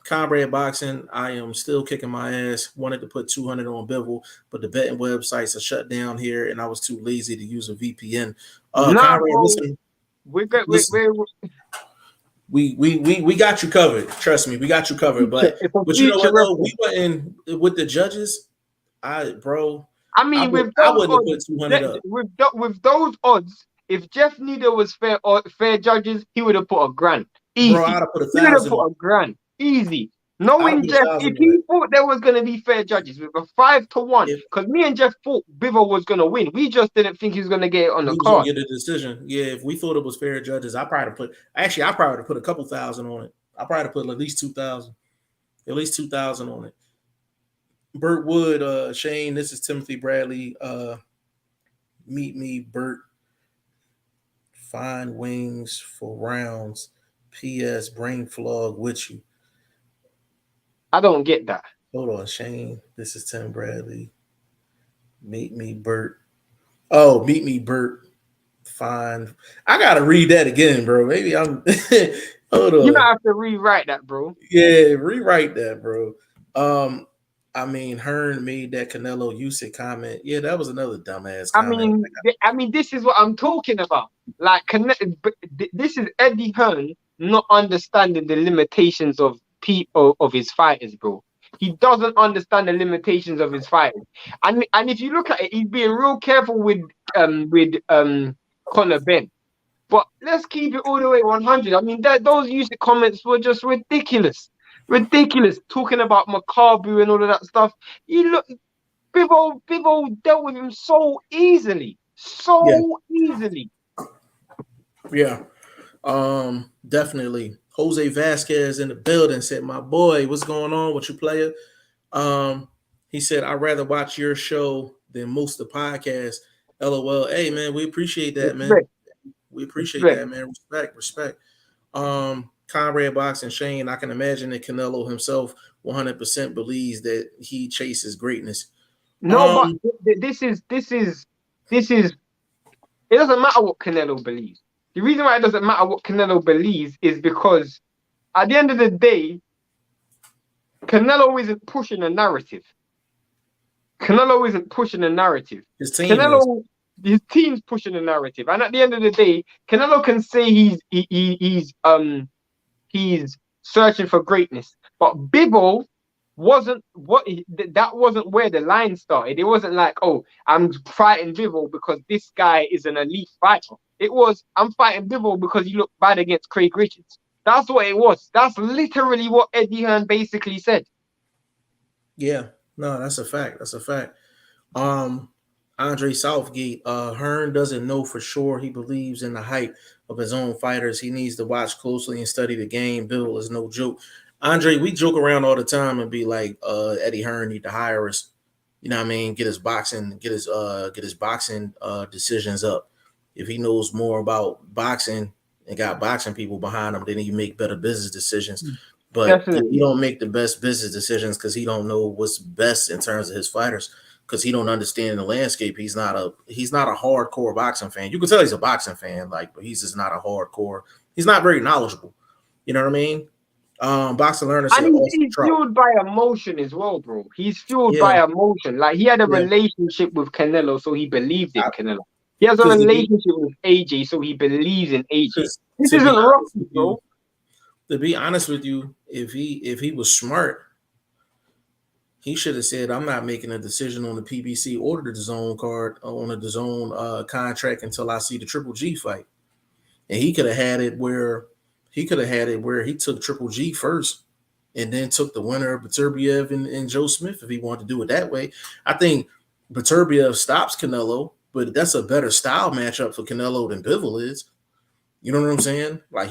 Comrade Boxing, I am still kicking my ass. Wanted to put 200 on Bivol, but the betting websites are shut down here, and I was too lazy to use a VPN. Conrad, listen, we got you covered. Trust me, we got you covered. But you know what? Though? We went in with the judges. I wouldn't have put 200 up. With those odds, if Jeff Nieder was fair judges, he would have put $1,000. Easy. Bro, I'd have put He would have 1,000 put on it. $1,000. Easy. I'd Knowing put Jeff, 1,000 if on he it. thought there was going to be fair judges with a 5-1, If because me and Jeff thought Bivol was going to win. We just didn't think he was going to get it on the he was gonna card. get a decision, yeah. If we thought it was fair judges, I probably put a couple thousand on it. I probably put at least 2,000, on it. Burt Wood, Shane. This is Timothy Bradley. Meet me, Burt. Find wings for rounds. P.S. Bring flog with you. I don't get that. Hold on, Shane. This is Tim Bradley. Meet me, Burt. Oh, meet me, Burt. Fine. I gotta read that again, bro. Maybe I'm. Hold on. You might have to rewrite that, bro. Yeah, rewrite that, bro. I mean, Hearn made that Canelo Usyk comment. Yeah, that was another dumbass comment. I mean, this is what I'm talking about. Like, this is Eddie Hearn not understanding the limitations of his fighters, bro. He doesn't understand the limitations of his fighters, and if you look at it, he's being real careful with Conor Benn. But let's keep it all the way 100. I mean, those Usyk comments were just ridiculous. Ridiculous. Talking about Makabu and all of that stuff. Bivol dealt with him so easily. Easily. Yeah. Definitely. Jose Vasquez in the building said, my boy, what's going on with you, player? He said, I'd rather watch your show than most of the podcasts. LOL. Hey, man, we appreciate that, man. We appreciate that, man. Respect. Conrad Boxing Shane, I can imagine that Canelo himself 100% believes that he chases greatness. No, but this is it doesn't matter what Canelo believes. The reason why it doesn't matter what Canelo believes is because at the end of the day, Canelo isn't pushing a narrative. His team's pushing a narrative. And at the end of the day, Canelo can say he's searching for greatness. But Bivol wasn't where the line started. It wasn't like, oh, I'm fighting Bivol because this guy is an elite fighter. It was, I'm fighting Bivol because he looked bad against Craig Richards. That's what it was. That's literally what Eddie Hearn basically said. Yeah, no, that's a fact. Andre Southgate, Hearn doesn't know for sure. He believes in the hype of his own fighters. He needs to watch closely and study the game. Bill is no joke. Andre, we joke around all the time and be like, Eddie Hearn need to hire us. You know what I mean? Get his boxing decisions up. If he knows more about boxing and got boxing people behind him, then he make better business decisions. But if he don't make the best business decisions because he don't know what's best in terms of his fighters, because he don't understand the landscape. He's not a hardcore boxing fan. You can tell he's a boxing fan, but he's just not a hardcore. He's not very knowledgeable. You know what I mean? Boxing learner said, and he's fueled by emotion as well, bro. He's fueled by emotion. Like, he had a relationship with Canelo, so he believed in Canelo. He has a relationship with AJ, so he believes in AJ. This isn't Rocky, bro. To be honest with you, if he was smart, he should have said, I'm not making a decision on the PBC or the DAZN card on the DAZN contract until I see the Triple G fight. And he could have had it where he took Triple G first and then took the winner of Beterbiev and Joe Smith if he wanted to do it that way. I think Beterbiev stops Canelo, but that's a better style matchup for Canelo than Bivol is. You know what I'm saying? Like,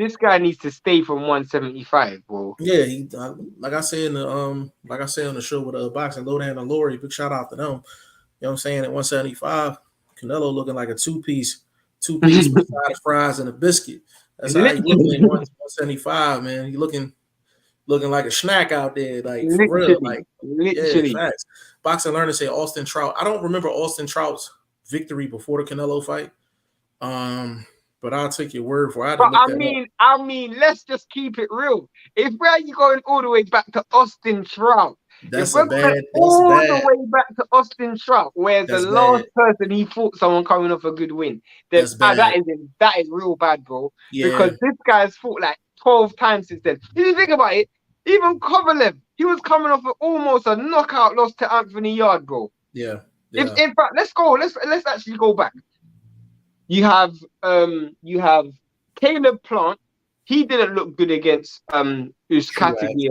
this guy needs to stay from 175, bro. Yeah, like I said on the show with Boxing Lowdown and Lori, big shout out to them. You know what I'm saying? At 175, Canelo looking like a two-piece with fries and a biscuit. That's how he looking at 175, man. He looking like a snack out there, like, for real. Like, literally. Yeah, facts. Boxing Learner say Austin Trout. I don't remember Austin Trout's victory before the Canelo fight. But I'll take your word for it. But I mean, let's just keep it real. If we're going all the way back to Austin Trout, the way back to Austin Trout, where the last person he fought someone coming off a good win, that is real bad, bro. Yeah. Because this guy's fought like 12 times since then. If you think about it, even Kovalev, he was coming off almost a knockout loss to Anthony Yard, bro. Yeah. In fact, let's actually go back. You have Caleb Plant, he didn't look good against Uskatigi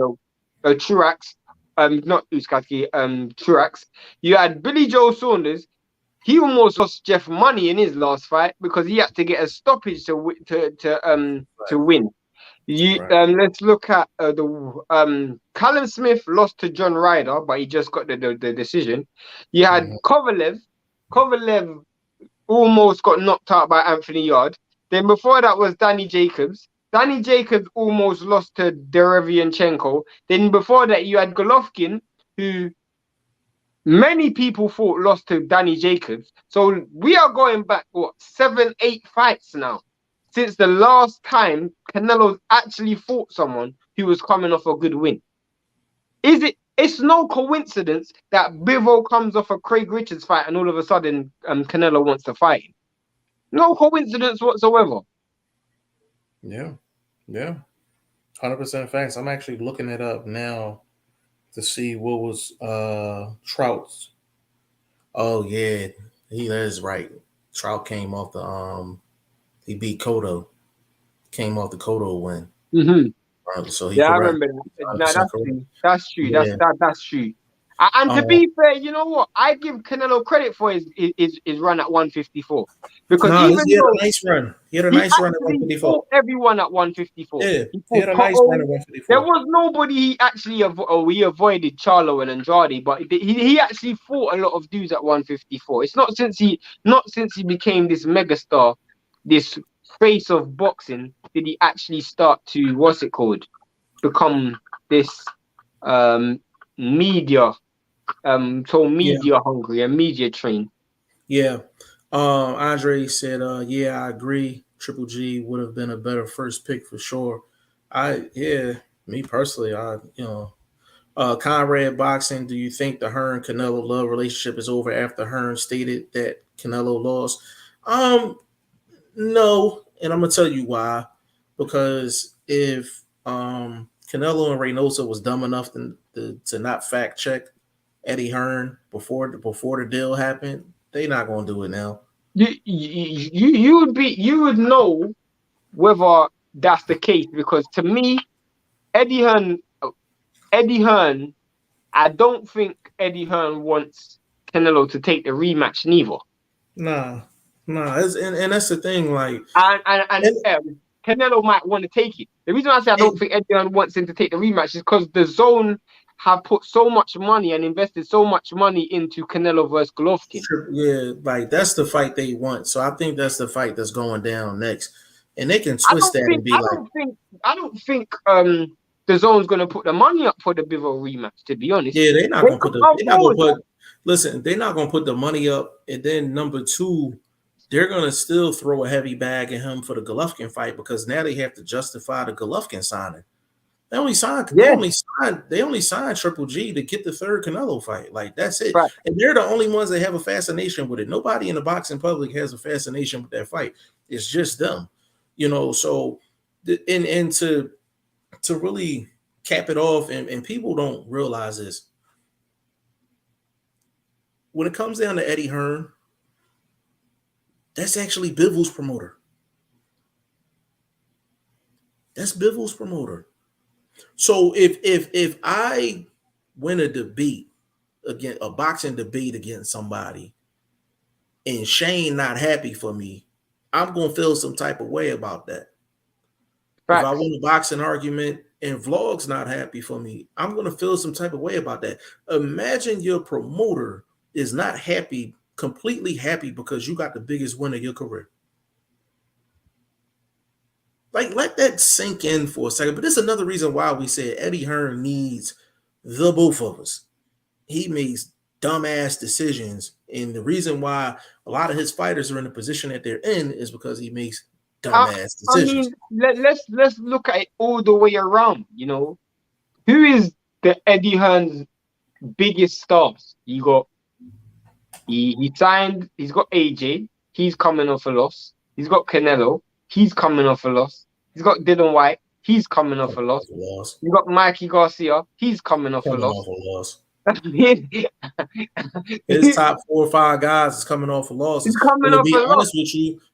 or Truax. Not Uskatigi, Truax. You had Billy Joe Saunders. He almost lost Jeff Money in his last fight because he had to get a stoppage to win. Let's look at Callum Smith lost to John Ryder, but he just got the decision. You had Kovalev almost got knocked out by Anthony Yard. Then before that was Danny Jacobs. Danny Jacobs almost lost to Derevianchenko. Then before that you had Golovkin, who many people thought lost to Danny Jacobs. So we are going back, 7-8 fights now since the last time Canelo actually fought someone who was coming off a good win. It's no coincidence that Bivol comes off a Craig Richards fight and all of a sudden Canelo wants to fight him. No coincidence whatsoever. Yeah. 100% facts. I'm actually looking it up now to see what was Trout's. Oh yeah, he is right. Trout came off the he beat Cotto. Came off the Cotto win. So I remember that. No, that's true. Yeah. That's true. And to be fair, you know what? I give Canelo credit for his run at 154 because he had a nice run. He had a nice run at 154. Fought everyone at 154. Yeah, he had a nice run at 154. There was nobody he actually avoided Charlo and Andrade, but he actually fought a lot of dudes at 154. It's not since he became this megastar, this face of boxing, did he actually start to become this media hungry and media trained. Yeah. Andre said, yeah, I agree. Triple G would have been a better first pick for sure. Me personally, Conrad Boxing, do you think the Hearn Canelo love relationship is over after Hearn stated that Canelo lost? No, and I'm gonna tell you why. Because if Canelo and Reynoso was dumb enough to not fact check Eddie Hearn before the deal happened, they're not gonna do it now. You would know whether that's the case, because to me, Eddie Hearn, I don't think Eddie Hearn wants Canelo to take the rematch neither. Nah, and that's the thing. Like, and Canelo might want to take it. The reason I say I don't think Eddie Hearn wants him to take the rematch is because the Zone have put so much money and invested so much money into Canelo versus Golovkin. Yeah, like that's the fight they want. So I think that's the fight that's going down next, and they can twist that and be I don't think the Zone's gonna put the money up for the Bivol rematch. To be honest, yeah, they're not gonna put they're not gonna put the money up, and then number two, they're gonna still throw a heavy bag at him for the Golovkin fight because now they have to justify the Golovkin signing. They only signed Triple G to get the third Canelo fight. Like, that's it. Right. And they're the only ones that have a fascination with it. Nobody in the boxing public has a fascination with that fight. It's just them. So and to really cap it off, and people don't realize this. When it comes down to Eddie Hearn, that's actually Bivol's promoter. That's Bivol's promoter. So if I win a debate against a boxing debate against somebody and Shane not happy for me, I'm gonna feel some type of way about that. Right. If I win a boxing argument and Vlog's not happy for me, I'm gonna feel some type of way about that. Imagine your promoter is not happy, completely happy because you got the biggest win of your career. Like, let that sink in for a second. But this is another reason why we said Eddie Hearn needs the both of us. He makes dumbass decisions. And the reason why a lot of his fighters are in the position that they're in is because he makes dumbass decisions. I mean, let's look at it all the way around. Who is the Eddie Hearn's biggest stars? He signed, he's got AJ, he's coming off a loss. He's got Canelo, he's coming off a loss. He's got Dylan White, he's coming off a loss. You've got Mikey Garcia, he's coming off a loss. His top 4 or 5 guys is coming off of He's losses. coming off a loss.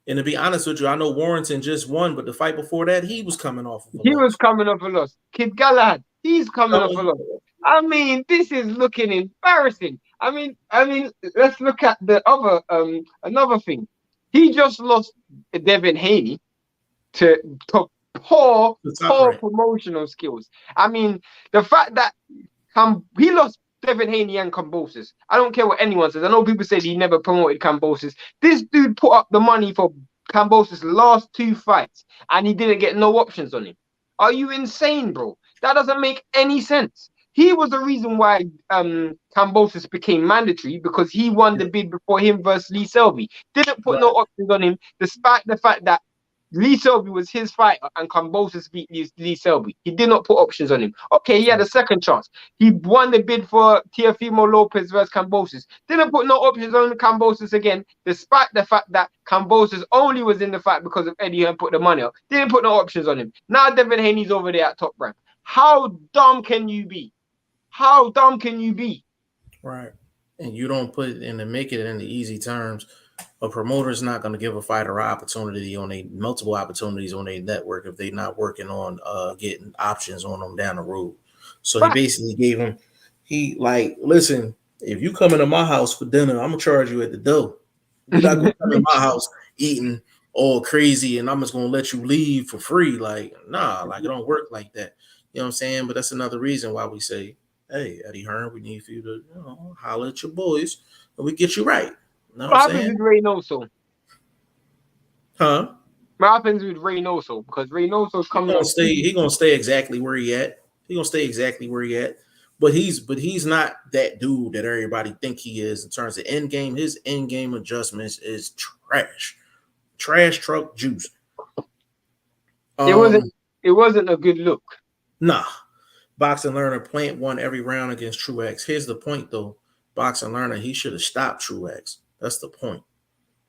And to be honest with you, I know Warrington just won, but the fight before that, he was coming off of a He was loss. coming off a loss. Kid Galahad, he's coming off a loss. I mean, this is looking embarrassing. I mean, let's look at the other another thing. He just lost Devin Haney to poor promotional skills. I mean, the fact that he lost Devin Haney and Kambosos. I don't care what anyone says. I know people say he never promoted Kambosos. This dude put up the money for Kambosos' last 2 fights, and he didn't get no options on him. Are you insane, bro? That doesn't make any sense. He was the reason why Kambosos became mandatory, because he won the bid before him versus Lee Selby. Didn't put no options on him, despite the fact that Lee Selby was his fighter and Kambosos beat Lee Selby. He did not put options on him. Okay, he had a second chance. He won the bid for Teofimo Lopez versus Kambosos. Didn't put no options on Kambosos again, despite the fact that Kambosos only was in the fight because of Eddie Hearn put the money up. Didn't put no options on him. Now Devin Haney's over there at Top Rank. How dumb can you be? How dumb can you be? Right. And you don't put it in to make it in the easy terms. A promoter is not going to give a fighter opportunity on multiple opportunities on a network if they're not working on getting options on them down the road. So he basically gave him, listen, if you come into my house for dinner, I'm gonna charge you at the door. You're not gonna come in my house eating all crazy and I'm just gonna let you leave for free. Like, nah, like it don't work like that. You know what I'm saying? But that's another reason why we say, hey, Eddie Hearn, we need for you to, holler at your boys and we get you right. Know what happens with Reynoso? Huh? What happens with Reynoso? Because Reynoso's coming. He's gonna stay exactly where he at. He's gonna stay exactly where he at. But he's not that dude that everybody think he is in terms of end game. His end game adjustments is trash truck juice. It wasn't a good look. Nah. Boxing Learner Plant won every round against Truex. Here's the point though. Boxing Learner, he should have stopped Truex. That's the point.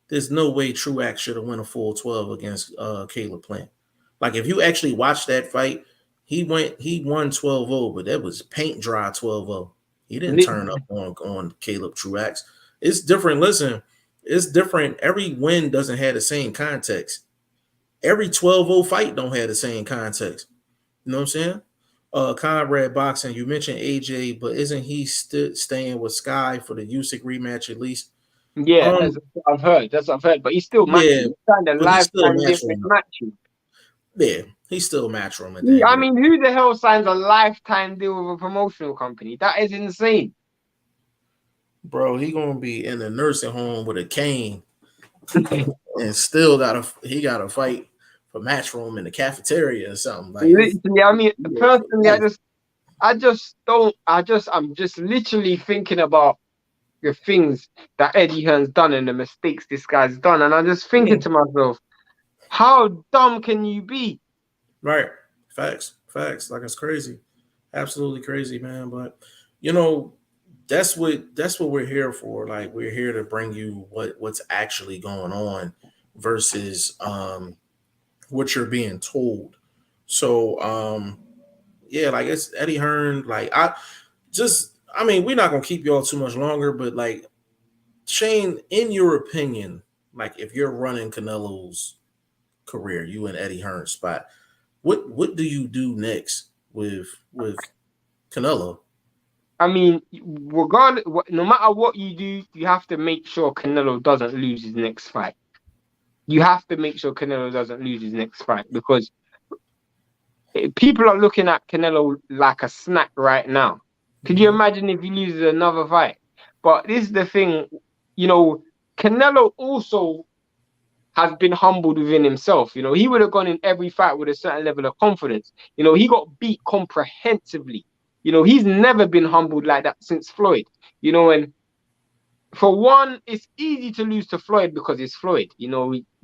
There's no way Truex should have won a full 12 against Caleb Plant. Like if you actually watch that fight, he won 12-0, but that was paint dry 12-0. He didn't turn up on Caleb Truex. It's different. Listen, it's different. Every win doesn't have the same context. Every 12-0 fight don't have the same context. You know what I'm saying? Conrad Boxing, you mentioned AJ, but isn't he staying with Sky for the Usyk rematch at least? Yeah, that's what I've heard. But he's still matching. Yeah, he's signed a lifetime different matching. Yeah, he's still matchroom. I mean, who the hell signs a lifetime deal with a promotional company? That is insane. Bro, he gonna be in the nursing home with a cane and still gotta fight for matchroom in the cafeteria or something. Like, literally, I mean, personally, I'm just literally thinking about the things that Eddie Hearn's done and the mistakes this guy's done, and I'm just thinking to myself, how dumb can you be? Right. Facts. Like, it's crazy. Absolutely crazy, man. But that's what we're here for. Like, we're here to bring you what's actually going on versus what you're being told. So yeah, like it's Eddie Hearn. Like we're not gonna keep y'all too much longer, but like Shane, in your opinion, like if you're running Canelo's career, you and Eddie Hearn's spot, what do you do next with Canelo? I mean, regardless, no matter what you do, you have to make sure Canelo doesn't lose his next fight. You have to make sure Canelo doesn't lose his next fight, because people are looking at Canelo like a snack right now. Could you imagine if he loses another fight? But this is the thing, Canelo also has been humbled within himself. He would have gone in every fight with a certain level of confidence. He got beat comprehensively. He's never been humbled like that since Floyd. And for one, it's easy to lose to Floyd because it's Floyd,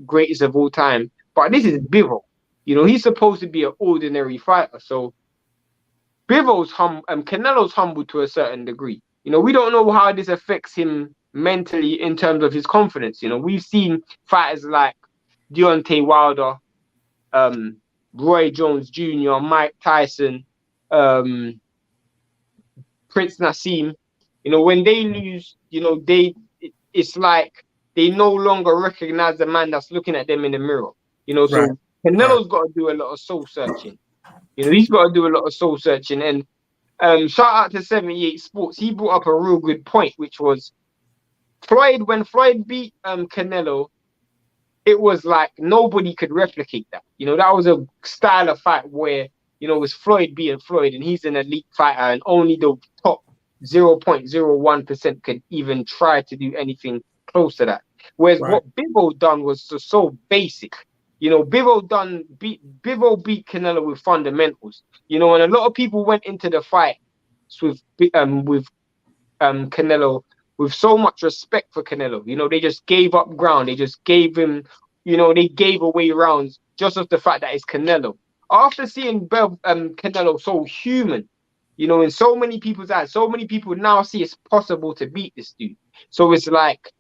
greatest of all time. But this is Bivol. He's supposed to be an ordinary fighter. So Canelo's humbled to a certain degree. We don't know how this affects him mentally in terms of his confidence. We've seen fighters like Deontay Wilder, Roy Jones Jr., Mike Tyson, Prince Nassim, You know, when they lose, you know, it's like they no longer recognize the man that's looking at them in the mirror. You know, Right. so Canelo's got to do a lot of soul searching. You know, he's got to do a lot of soul searching. And shout out to 78 Sports. He brought up a real good point, which was when Floyd beat Canelo, it was like nobody could replicate that. You know, that was a style of fight where, you know, it was Floyd being Floyd, and he's an elite fighter, and only the top 0.01% could even try to do anything close to that. Whereas Right. what Bivol done was so basic. You know, Bivol beat Canelo with fundamentals. You know, and a lot of people went into the fight with Canelo with so much respect for Canelo. You know, they just gave up ground. They just gave him, you know, they gave away rounds just of the fact that it's Canelo. After seeing Canelo so human, you know, in so many people's eyes, so many people now see it's possible to beat this dude. So it's like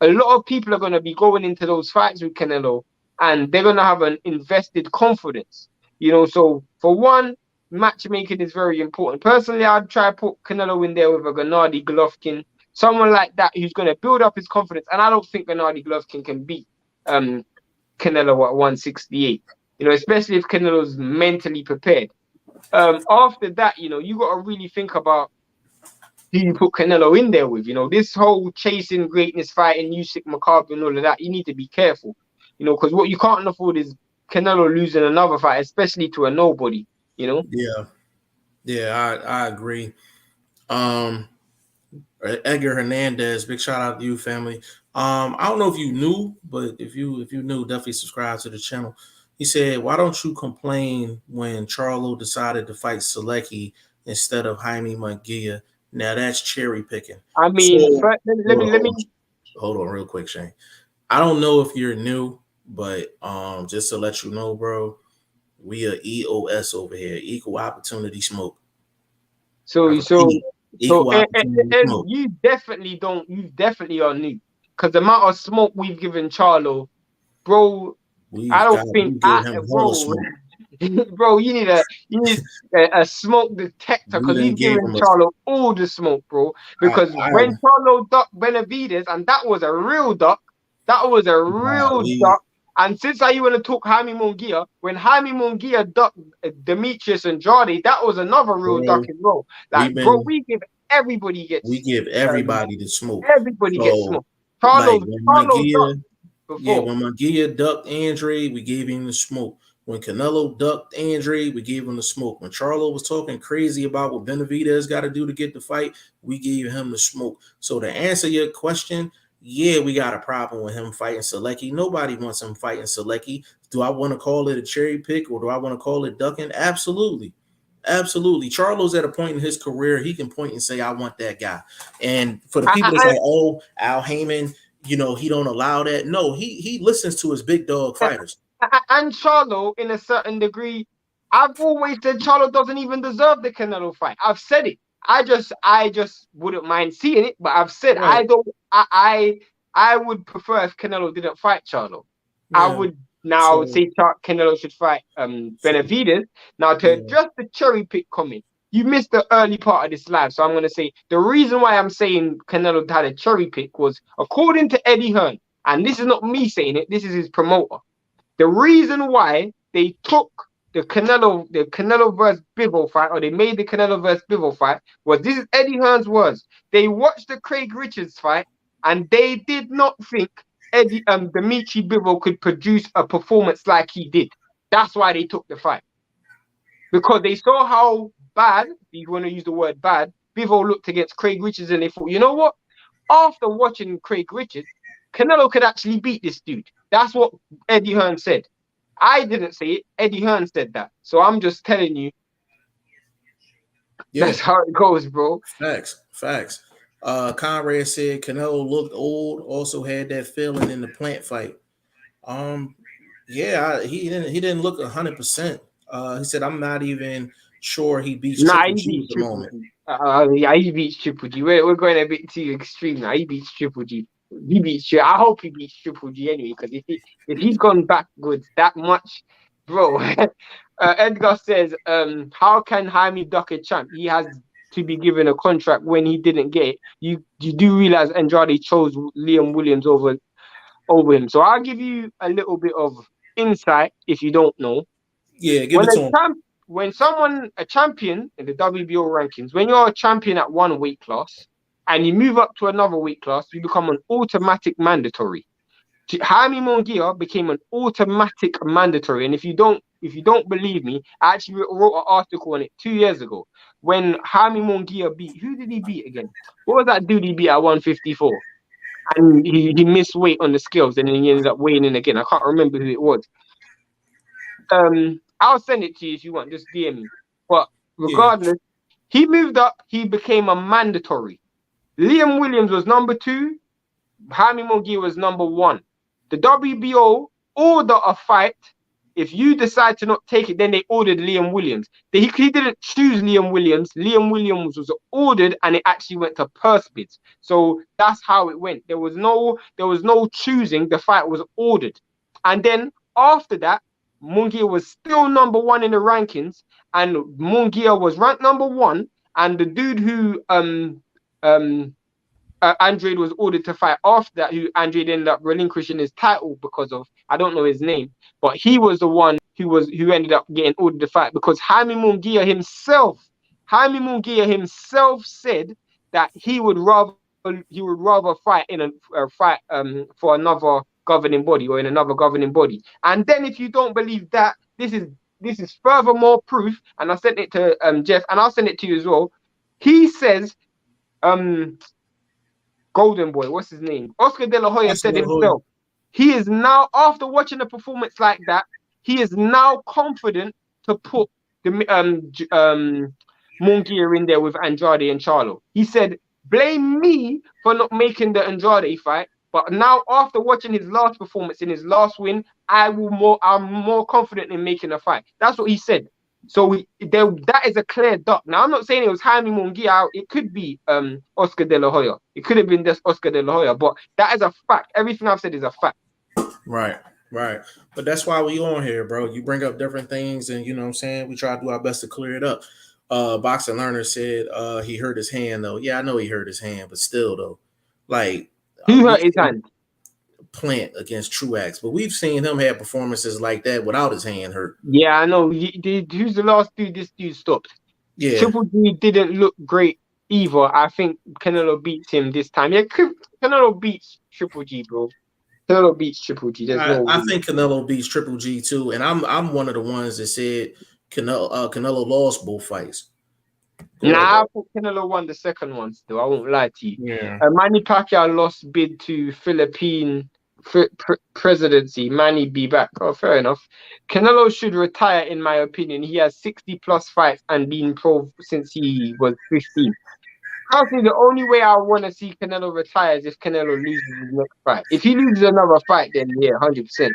a lot of people are going to be going into those fights with Canelo, and they're going to have an invested confidence. You know, so for one, matchmaking is very important. Personally, I'd try to put Canelo in there with a Gennady Golovkin, someone like that who's going to build up his confidence. And I don't think Gennady Golovkin can beat Canelo at 168. You know, especially if Canelo's mentally prepared. After that, you know, you got to really think about who you put Canelo in there with. You know, this whole chasing greatness fighting, Usyk, McCarthy, and all of that, you need to be careful. You know, because what you can't afford is Canelo losing another fight, especially to a nobody. You know. Yeah, I agree. Um, Edgar Hernandez, big shout out to you, family. I don't know if you knew, but if you knew, definitely subscribe to the channel. He said, "Why don't you complain when Charlo decided to fight Selecki instead of Jaime Munguia? Now that's cherry picking." I mean, So let me. hold on real quick, Shane. I don't know if you're new, but just to let you know, bro, we are EOS over here, equal opportunity smoke. So I repeat, equal opportunity smoke. you definitely don't. You definitely are new, because the amount of smoke we've given Charlo, bro. I don't think We gave him hella bro. smoke. Bro, you need a smoke detector, We because didn't he's gave giving him a. Charlo all the smoke, bro. Because I when Charlo ducked Benavides, and that was a real duck, that was a real we duck. And since I you want to talk Jaime Munguia, when Jaime Munguia ducked Demetrius Andrade, that was another real duck bro, as well. Like, we've bro, been we give um, everybody the smoke. everybody gets So smoke. like when Charlo ducked Munguia, yeah, before. when Munguia ducked Andre, we gave him the smoke. When Canelo ducked Andre, we gave him the smoke. When Charlo was talking crazy about what Benavidez got to do to get the fight, we gave him the smoke. So to answer your question, yeah, we got a problem with him fighting Selecki. Nobody wants him fighting Selecki. Do I want to call it a cherry pick or do I want to call it ducking? Absolutely. Absolutely. Charlo's at a point in his career, he can point and say, I want that guy. And for the people that's I, like, oh, Al Heyman, you know, he don't allow that. No, he listens to his big dog fighters. And Charlo, in a certain degree, I've always said Charlo doesn't even deserve the Canelo fight. I've said it. I just wouldn't mind seeing it, but I've said Right. I don't. I would prefer if Canelo didn't fight Charlo. I Yeah. would now So say Canelo should fight Benavidez. Now, to yeah. address the cherry pick comment, you missed the early part of this live, so I'm going to say the reason why I'm saying Canelo had a cherry pick was according to Eddie Hearn, and this is not me saying it. This is his promoter. The reason why they took the Canelo versus Bivol fight, or they made the Canelo versus Bivol fight, was this is Eddie Hearn's words. They watched the Craig Richards fight, and they did not think Dimitri Bivol could produce a performance like he did. That's why they took the fight. Because they saw how bad, if you want to use the word bad, Bivol looked against Craig Richards, and they thought, you know what? After watching Craig Richards, Canelo could actually beat this dude. That's what Eddie Hearn said. I didn't say it. Eddie Hearn said that. So I'm just telling you, that's how it goes, bro. Facts. Conrad said Canelo looked old, also had that feeling in the plant fight. Yeah, he didn't look 100%. He said, I'm not even sure he beats Nah, Triple he G at beats the Triple moment. G. Yeah, he beats Triple G. We're going a bit too extreme now. He beats Triple G. He beats Triple. I hope he beats Triple G anyway, because if he's gone backwards that much, bro. Edgar says, how can Jaime duck a champ? He has to be given a contract when he didn't get it, you do realize Andrade chose Liam Williams over him. So I'll give you a little bit of insight if you don't know. Yeah, give it to him. When someone a champion in the WBO rankings, when you're a champion at one weight class and you move up to another weight class, you become an automatic mandatory. Jaime Munguia became an automatic mandatory, and if you don't believe me, I actually wrote an article on it 2 years ago when Jaime Munguia beat. Who did he beat again? What was that dude he beat at 154? And he missed weight on the scales, and then he ended up weighing in again. I can't remember who it was. I'll send it to you if you want. Just DM me. But regardless, he moved up. He became a mandatory. Liam Williams was number 2. Jaime Munguia was number 1. The WBO order a fight. If you decide to not take it, then they ordered Liam Williams. He didn't choose Liam Williams. Liam Williams was ordered, and it actually went to purse bids. So that's how it went. There was no choosing. The fight was ordered, and then after that, Munguia was still number 1 in the rankings, and Munguia was ranked number 1. And the dude who Andrade was ordered to fight after that, who Andrade ended up relinquishing his title because of, I don't know his name, but he was the one who ended up getting ordered to fight because Jaime Munguia himself said that he would rather fight in a fight for another governing body or in another governing body. And then if you don't believe that, this is furthermore proof, and I sent it to Jeff, and I'll send it to you as well. He says Golden Boy, what's his name? Oscar De La Hoya said himself, he is now, after watching a performance like that, he is now confident to put the Munguia in there with Andrade and Charlo. He said, blame me for not making the Andrade fight, but now after watching his last performance in his last win, I'm more confident in making a fight. That's what he said. So that is a clear duck. Now, I'm not saying it was Jaime Munguia. It could be Oscar De La Hoya. It could have been just Oscar De La Hoya, but that is a fact. Everything I've said is a fact. Right. But that's why we on here, bro. You bring up different things, and you know what I'm saying? We try to do our best to clear it up. Boxing Learner said he hurt his hand, though. Yeah, I know he hurt his hand, but still, though. Like, who hurt his hand? Plant against Truax, but we've seen him have performances like that without his hand hurt. Yeah, I know. Who's the last dude this dude stopped? Yeah, Triple G didn't look great either. I think Canelo beats him this time. Yeah, Canelo beats Triple G, bro. Canelo beats Triple G. I think Canelo beats Triple G too, and I'm one of the ones that said Canelo lost both fights. I think Canelo won the second one still. I won't lie to you. Yeah. Manny Pacquiao lost bid to Philippine presidency. Manny be back. Oh, fair enough. Canelo should retire, in my opinion. He has 60 plus fights and been pro since he was 15. I think the only way I want to see Canelo retire is if Canelo loses his next fight. If he loses another fight, then yeah, 100%.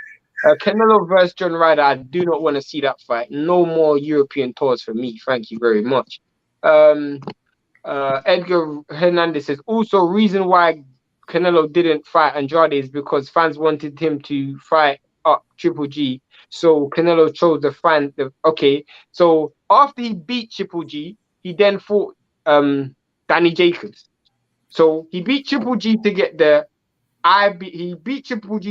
Canelo versus John Ryder, I do not want to see that fight. No more European tours for me. Thank you very much. Edgar Hernandez says, also reason why Canelo didn't fight Andrade is because fans wanted him to fight up Triple G. So Canelo chose okay. So after he beat Triple G, he then fought Danny Jacobs. So he beat Triple G to get the WBC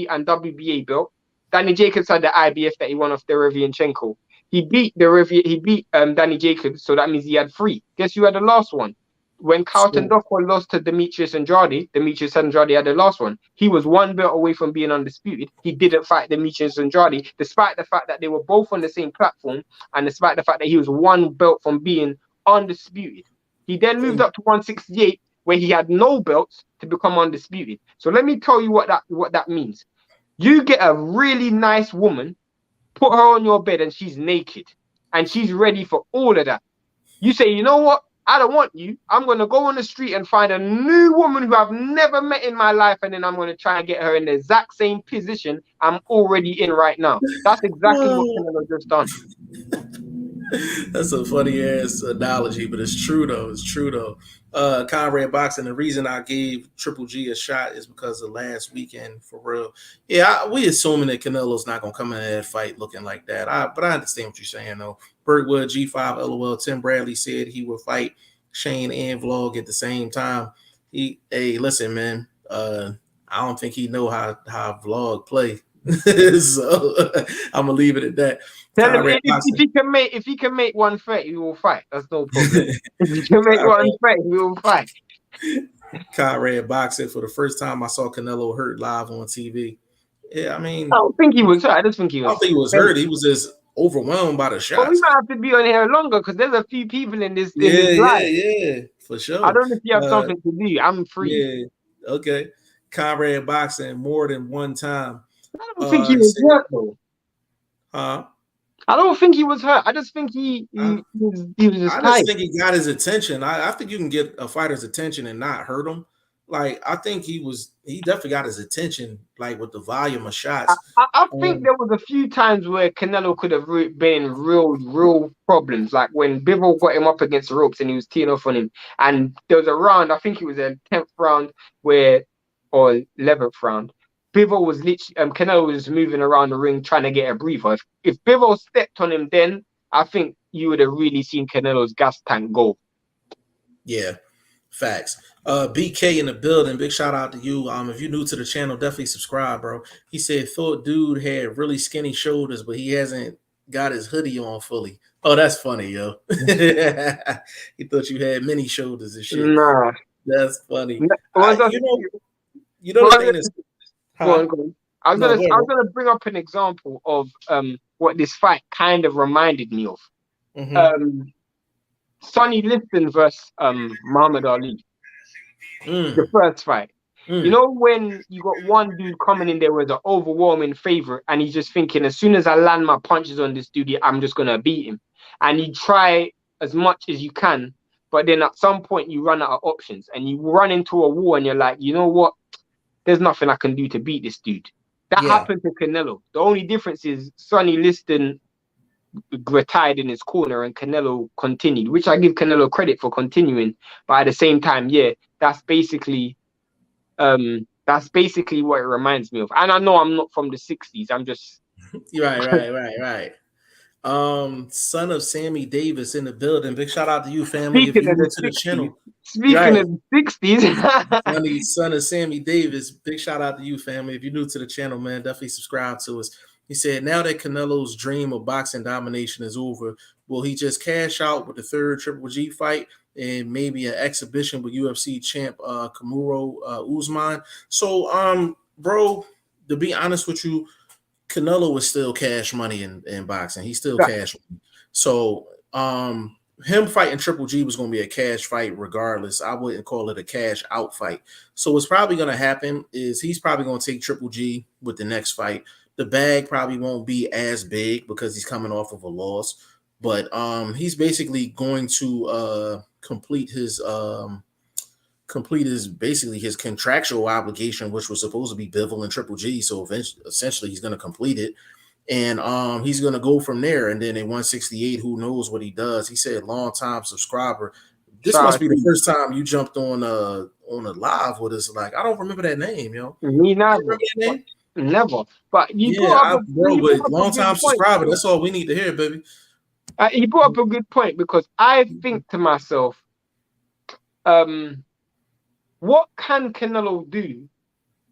and WBA belt. Danny Jacobs had the IBF that he won off Derevianchenko. He beat Danny Jacobs, so that means he had 3. Guess who had the last one? When Carlton Dockwell lost to Demetrius Andrade had the last one. He was 1 belt away from being undisputed. He didn't fight Demetrius Andrade, despite the fact that they were both on the same platform, and despite the fact that he was 1 belt from being undisputed. He then moved up to 168, where he had no belts to become undisputed. So let me tell you what that means. You get a really nice woman, put her on your bed, and she's naked, and she's ready for all of that. You say, you know what? I don't want you. I'm going to go on the street and find a new woman who I've never met in my life, and then I'm going to try and get her in the exact same position I'm already in right now. That's exactly what Canelo just done. That's a funny ass analogy, but it's true though. It's true though. Conrad Boxing. The reason I gave Triple G a shot is because of last weekend, for real. Yeah, we assuming that Canelo's not gonna come in that fight looking like that. But I understand what you're saying though. Bergwood G5 LOL. Tim Bradley said he would fight Shane and Vlog at the same time. Hey, listen, man. I don't think he know how Vlog play. So I'm gonna leave it at that. Tell him Conrad if Boxing. he can make 130, we will fight. That's no problem. If he can make Conrad, 130, we will fight. Conrad Boxing. For the first time I saw Canelo hurt live on TV. Yeah, I I mean, don't think he was hurt. I just think he I don't was. think he was hurt. He was just overwhelmed by the But we shots. might have to be on here longer because there's a few people in this live. Yeah, for I sure. don't know if you have something to do. I'm free. Yeah, okay. Conrad Boxing more than one time. I don't think he was hurt though. Huh? I don't think he was hurt. I just think he was just I tired. just think he got his attention. I think you can get a fighter's attention and not hurt him. Like I think he definitely got his attention, like with the volume of shots. I think there was a few times where Canelo could have been in real problems, like when Bivol got him up against the ropes and he was teeing off on him. And there was a round, I think it was a 10th round or 11th round. Bivol was literally, Canelo was moving around the ring trying to get a breather. If Bivol stepped on him then, I think you would have really seen Canelo's gas tank go. Yeah, facts. BK in the building. Big shout out to you. If you're new to the channel, definitely subscribe, bro. He said thought dude had really skinny shoulders, but he hasn't got his hoodie on fully. Oh, that's funny, yo. He thought you had many shoulders and shit. Nah, that's funny. You know the thing is, go on. I was gonna bring up an example of what this fight kind of reminded me of. Mm-hmm. Sonny Liston versus Muhammad Ali. The first fight. You know when you got one dude coming in there with an overwhelming favorite and he's just thinking, as soon as I land my punches on this dude, I'm just gonna beat him. And you try as much as you can, but then at some point you run out of options and you run into a wall and you're like, you know what? There's nothing I can do to beat this dude. That happened to Canelo. The only difference is Sonny Liston retired in his corner and Canelo continued, which I give Canelo credit for continuing. But at the same time, yeah, that's basically what it reminds me of. And I know I'm not from the 60s. I'm just right. Son of Sammy Davis in the building. Big shout out to you, family. If you're new to the channel. Speaking of the 60s. Son of Sammy Davis. Big shout out to you, family. If you're new to the channel, man, definitely subscribe to us. He said, now that Canelo's dream of boxing domination is over, will he just cash out with the third Triple G fight and maybe an exhibition with UFC champ Kamaru Usman? So, bro, to be honest with you, Canelo is still cash money in boxing. He's still cash money. So, him fighting Triple G was going to be a cash fight regardless. I wouldn't call it a cash out fight. So what's probably going to happen is he's probably going to take Triple G with the next fight. The bag probably won't be as big because he's coming off of a loss, but he's basically going to complete his basically his contractual obligation, which was supposed to be Bivol and Triple G. So essentially he's going to complete it. And he's going to go from there. And then at 168, who knows what he does? He said long-time subscriber. This must be the first time you jumped on a live with us. Like, I don't remember that name, yo. Me neither. Never. But you long-time subscriber. That's all we need to hear, baby. He brought up a good point because I think to myself, what can Canelo do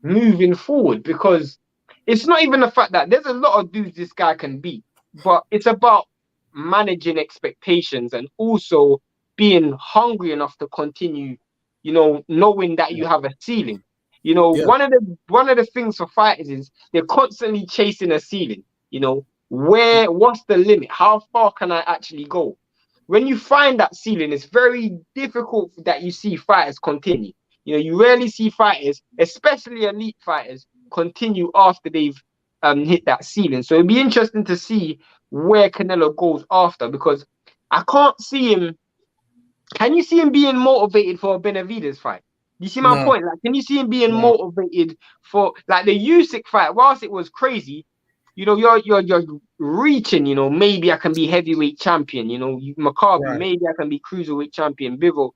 moving forward? Because it's not even the fact that there's a lot of dudes this guy can beat, but it's about managing expectations and also being hungry enough to continue, knowing that you have a ceiling. One of the things for fighters is they're constantly chasing a ceiling. What's the limit? How far can I actually go? When you find that ceiling, it's very difficult that you see fighters continue. You rarely see fighters, especially elite fighters, continue after they've hit that ceiling. So it'd be interesting to see where Canelo goes after, because I can't see him. Can you see him being motivated for a Benavidez fight? You see my point? Like, can you see him being motivated for like the Usyk fight? Whilst it was crazy, you're reaching, maybe I can be heavyweight champion, McCarthy, Right. maybe I can be cruiserweight champion, Bivol,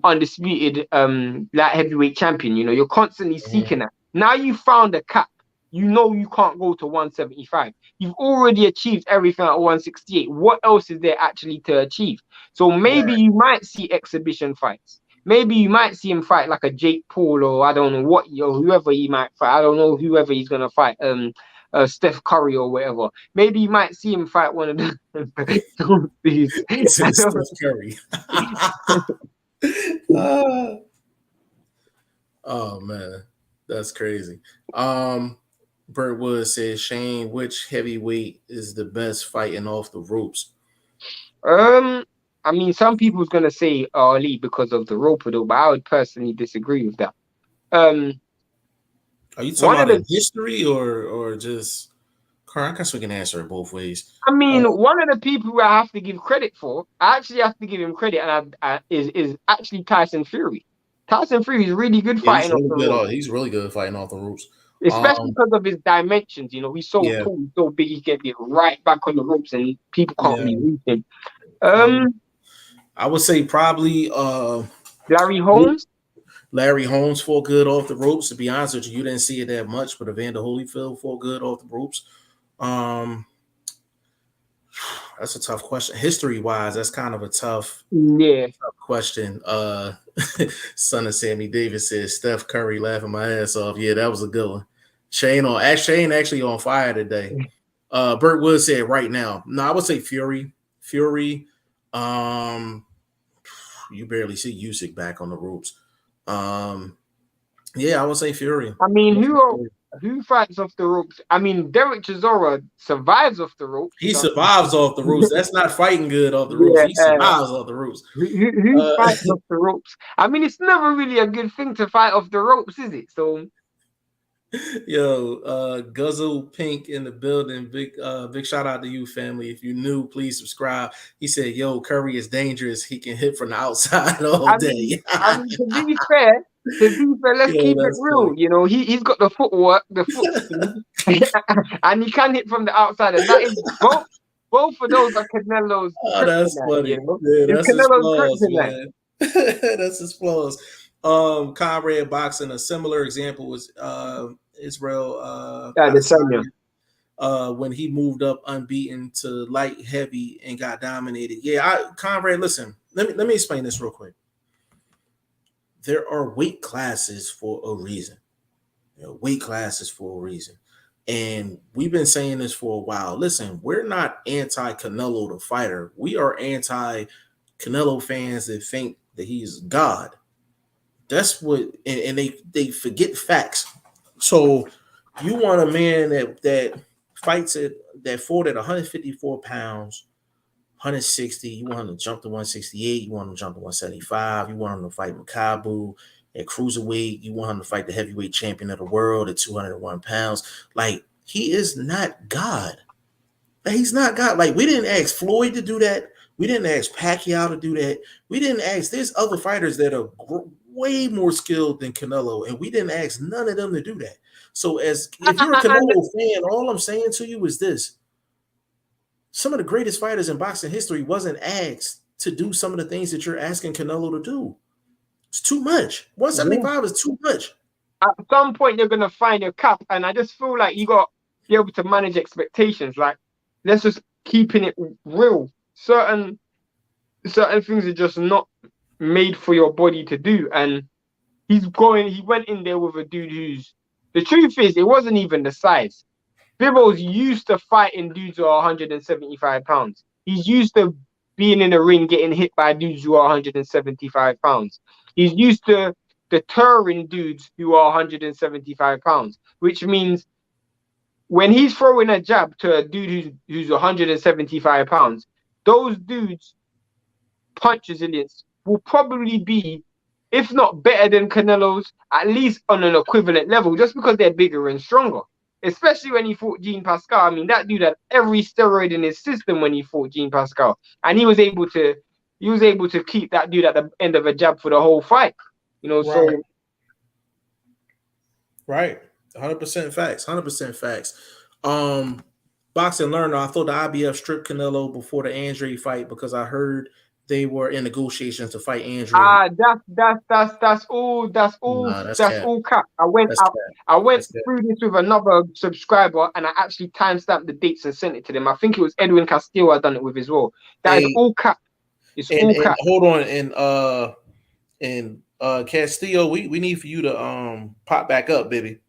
undisputed light heavyweight champion, you're constantly seeking that. Now you found a cap. You can't go to 175. You've already achieved everything at 168. What else is there actually to achieve? So maybe you might see exhibition fights. Maybe you might see him fight like a Jake Paul, or I don't know what, whoever he might fight. I don't know whoever he's gonna fight. Steph Curry or whatever. Maybe you might see him fight one of these. Steph Curry. Oh man, that's crazy. Burt Wood says, Shane, which heavyweight is the best fighting off the ropes? I mean, some people's gonna say Ali because of the rope though, but I would personally disagree with that. Are you talking about in history or just? I guess we can answer it both ways. I mean, one of the people who I have to give credit for, I actually have to give him credit, and is actually Tyson Fury. Tyson Fury is really good fighting off the ropes. He's really good fighting off the ropes. Especially because of his dimensions, he's so tall, he's so big, he can get right back on the ropes, and people can't really reach him. I would say probably Larry Holmes. Larry Holmes fought good off the ropes. To be honest with you, you didn't see it that much, but Evander Holyfield fought good off the ropes. That's a tough question. History-wise, that's kind of a tough question. Son of Sammy Davis says Steph Curry laughing my ass off. Yeah, that was a good one. Shane actually on fire today. Burt Wood said right now. No, I would say Fury. You barely see Usyk back on the ropes. Yeah, I would say Fury. I mean, who fights off the ropes? I mean, Derek Chisora survives off the ropes. He survives off the ropes. That's not fighting good off the ropes. He survives off the ropes. Who fights off the ropes? I mean, it's never really a good thing to fight off the ropes, is it? So, Guzzle Pink in the building. Big shout out to you, family. If you're new, please subscribe. He said, "Yo, Curry is dangerous. He can hit from the outside all day." I mean, to be fair, let's keep it real. Funny. He's got the footwork, the foot, and he can hit from the outside. And that is both of those are Canelo's. Oh, that's funny. Yeah, that's his flaws, man. That's his flaws. Conrad Boxing, a similar example was Israel when he moved up unbeaten to light heavy and got dominated. Yeah, Conrad, listen, let me explain this real quick. There are weight classes for a reason. And we've been saying this for a while. Listen, we're not anti-Canelo the fighter. We are anti-Canelo fans that think that he's God. That's what, and they forget facts. So you want a man that fights that fought at 154 pounds, 160. You want him to jump to 168. You want him to jump to 175. You want him to fight Makabu at cruiserweight. You want him to fight the heavyweight champion of the world at 201 pounds. Like, he is not God. He's not God. Like, we didn't ask Floyd to do that. We didn't ask Pacquiao to do that. We didn't ask, there's other fighters that are way more skilled than Canelo, and we didn't ask none of them to do that. So if you're a Canelo fan, all I'm saying to you is this. Some of the greatest fighters in boxing history wasn't asked to do some of the things that you're asking Canelo to do. It's too much. 175 is too much. At some point, you're going to find your cap, and I just feel like you got to be able to manage expectations. Like, let's just keeping it real. Certain things are just not made for your body to do, and he went in there with a dude who's, the truth is, it wasn't even the size. Bibble's used to fighting dudes who are 175 pounds. He's used to being in a ring getting hit by dudes who are 175 pounds. He's used to deterring dudes who are 175 pounds, which means when he's throwing a jab to a dude who's 175 pounds, those dudes' punch resilience will probably be, if not better than Canelo's, at least on an equivalent level, just because they're bigger and stronger. Especially when he fought Jean Pascal. I mean, that dude had every steroid in his system when he fought Jean Pascal, and he was able to keep that dude at the end of a jab for the whole fight. Right. So right, 100% facts. Boxing Learner, I thought the IBF stripped Canelo before the Andre fight because I heard they were in negotiations to fight Andre. Nah, That's all cap. That's cap. I went That's cap. through this with another subscriber, and I actually timestamped the dates and sent it to them. I think it was Edwin Castillo I done it with as well. That is Hey, all cap. It's all and cap. hold on, and Castillo, we need for you to pop back up, baby.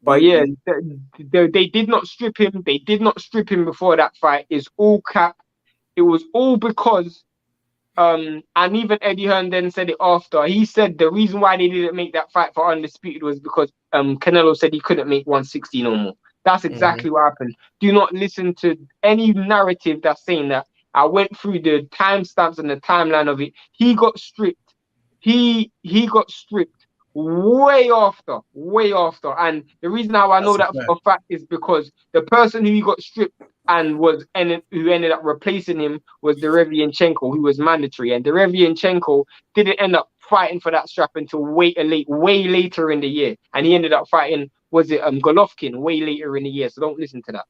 But We yeah, need, they did not strip him. They did not strip him before that fight. It's all cap. It was all because and even Eddie Hearn then said it after. He said the reason why they didn't make that fight for Undisputed was because Canelo said he couldn't make 160 no more. That's exactly what happened. Do not listen to any narrative that's saying that. I went through the timestamps and the timeline of it. He got stripped. He got stripped way after, way after. And the reason how I know that's a that fact. for a fact is because the person who he got stripped and who ended up replacing him was Derevianchenko, who was mandatory. And Derevianchenko didn't end up fighting for that strap until way later in the year. And he ended up fighting, was it Golovkin, way later in the year. So don't listen to that.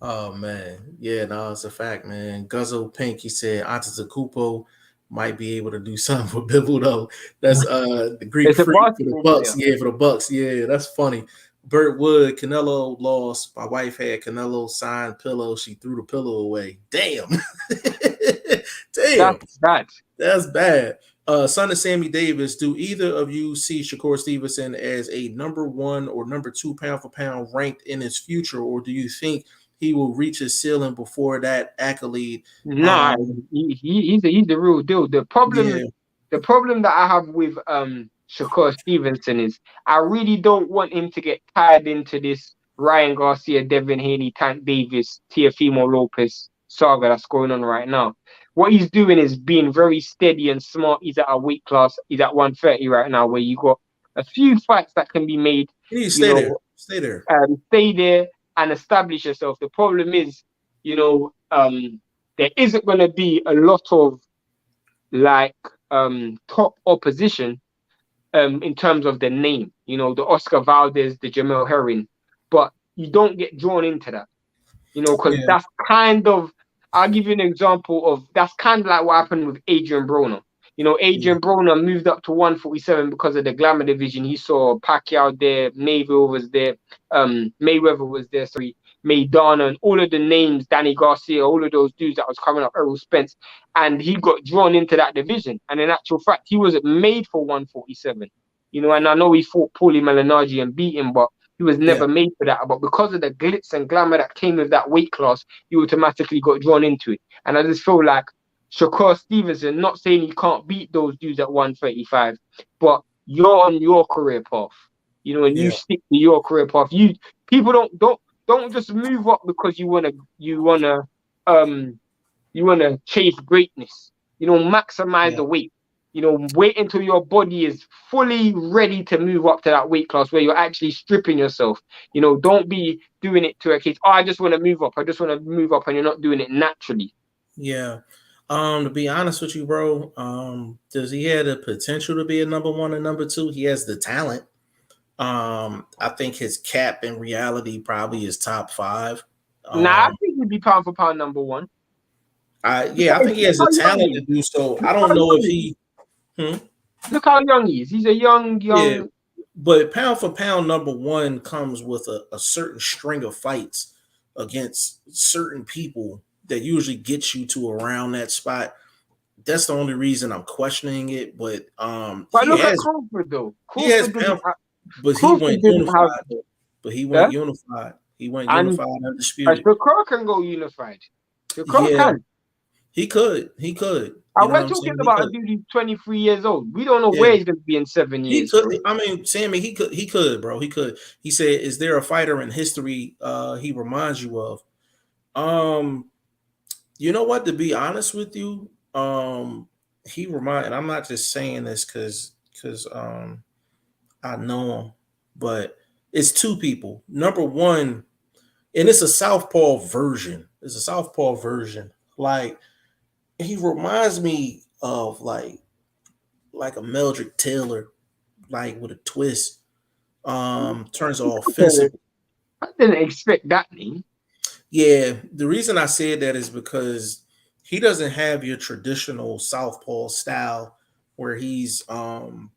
Oh man, yeah, no, it's a fact, man. Guzzo Pink, he said Antetokounmpo might be able to do something for Bivol though. That's the Greek It's a freak for the basketball Bucks. player. Yeah, for the Bucks. Yeah, that's funny. Burt Wood, Canelo lost. My wife had Canelo signed pillow. She threw the pillow away. Damn. Damn. That's bad. That's bad. Son of Sammy Davis, do either of you see Shakur Stevenson as a number 1 or number 2 pound for pound ranked in his future, or do you think he will reach his ceiling before that accolade? Nah, he's the real deal. The problem Yeah, that I have with Shakur Stevenson is I really don't want him to get tied into this Ryan Garcia, Devin Haney, Tank Davis, Teofimo Lopez saga that's going on right now. What he's doing is being very steady and smart. He's at a weight class. He's at 130 right now, where you got a few fights that can be made. you need to You stay there. know, Stay there. stay there and establish yourself. The problem is, you know, there isn't going to be a lot of like top opposition in terms of the name, you know, the Oscar Valdez, the Jamel Herring, but you don't get drawn into that, you know, because Yeah, that's kind of, I'll give you an example of that's kind of like what happened with Adrian Broner. You know, yeah, Adrian Broner moved up to 147 because of the glamour division. He saw Pacquiao there, Mayweather was there, sorry, Maidana, and all of the names, Danny Garcia, all of those dudes that was coming up, Errol Spence, and he got drawn into that division. And in actual fact, he wasn't made for 147. You know, and I know he fought Paulie Malignaggi and beat him, but he was yeah, never made for that. But because of the glitz and glamour that came with that weight class, he automatically got drawn into it. And I just feel like Shakur Stevenson, not saying he can't beat those dudes at 135, but you're on your career path, you know, and you yeah, stick to your career path. People don't just move up because you wanna chase greatness. You know, maximize yeah, the weight. You know, wait until your body is fully ready to move up to that weight class where you're actually stripping yourself. You know, don't be doing it to a case, oh, I just want to move up. I just want to move up, and you're not doing it naturally. yeah. To be honest with you, bro, does he have the potential to be a number 1 and number 2? He has the talent. I think his cap in reality probably is top 5. Nah, I Um, think he'd be pound for pound number one. I think he has the How young talent he to is. do so. I Look how don't know young if he is. he. Hmm? Look how young he is. He's a young, Yeah, young. but pound for pound, number 1 comes with a certain string of fights against certain people that usually gets you to around that spot. That's the only reason I'm questioning it. But But look at Crawford though. he has pound, but he Crawford went didn't have. unified. But he went Yeah, unified. He went and unified, undisputed. Shakur can go unified. Shakur Yeah, can. he could. He could. You And know what we're I'm talking saying? He about a could. dude who's 23 years old. We don't know Yeah. where he's going to be in 7 years, Could. bro. I mean, Sammy, he could, bro. He could. He said, "Is there a fighter in history he reminds you of?" Um, you know what? To be honest with you, and I'm not just saying this because I know him, but it's 2 people. Number 1, and it's a southpaw version. It's a southpaw version. Like he reminds me of like a Meldrick Taylor, like with a twist. Turns all offensive. I didn't expect that name. Yeah, the reason I said that is because he doesn't have your traditional southpaw style where he's kind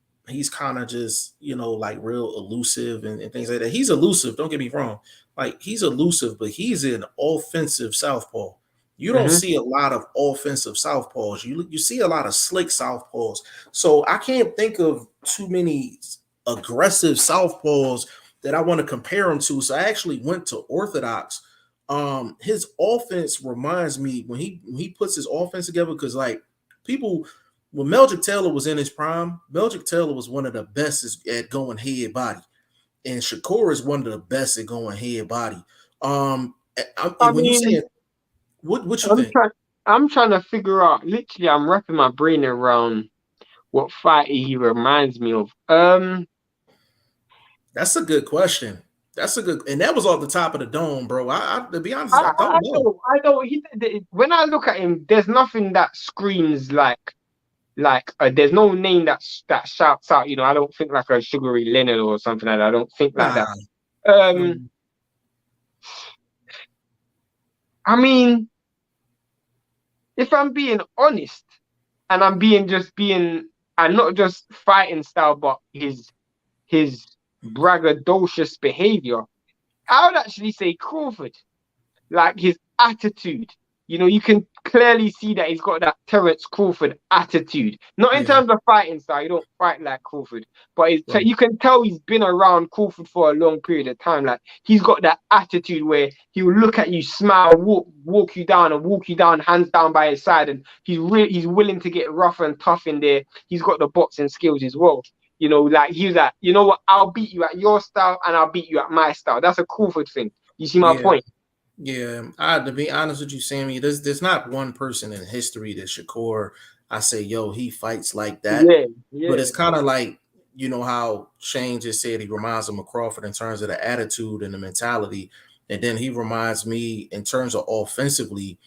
of just, like real elusive and things like that. He's elusive, don't get me wrong. Like he's elusive, but he's an offensive southpaw. You don't Mm-hmm. see a lot of offensive southpaws. You see a lot of slick southpaws. So I can't think of too many aggressive southpaws that I want to compare him to. So I actually went to orthodox. His offense reminds me when he puts his offense together, because like people, when Meldrick Taylor was in his prime, Meldrick Taylor was one of the best at going head body, and Shakur is one of the best at going head body. I And when you mean, say what you I'm think? trying. I'm trying to figure out. Literally, I'm wrapping my brain around what fighter he reminds me of. That's a good question. That's a good, and that was off the top of the dome, bro. To be honest, I don't know. I don't. When I look at him, there's nothing that screams there's no name that shouts out. I don't think like a Sugary Leonard or something like that. I don't think like that. Nah, no. Um, I mean, if I'm being honest, and and not just fighting style, but his braggadocious behavior, I would actually say Crawford. Like his attitude. You can clearly see that he's got that Terence Crawford attitude. Not in Yeah, terms of fighting style, you don't fight like Crawford, but right. you can tell he's been around Crawford for a long period of time. Like he's got that attitude where he will look at you, smile, walk you down, and walk you down, hands down by his side, and he's willing to get rough and tough in there. He's got the boxing skills as well. Like he's like, you know what? I'll beat you at your style, and I'll beat you at my style. That's a Crawford thing. You see my Yeah. point? Yeah, to be honest with you, Sammy, there's not one person in history that Shakur, I say, yo, he fights like that. Yeah, But yeah. it's kind of like, how Shane just said he reminds him of Crawford in terms of the attitude and the mentality. And then he reminds me in terms of offensively,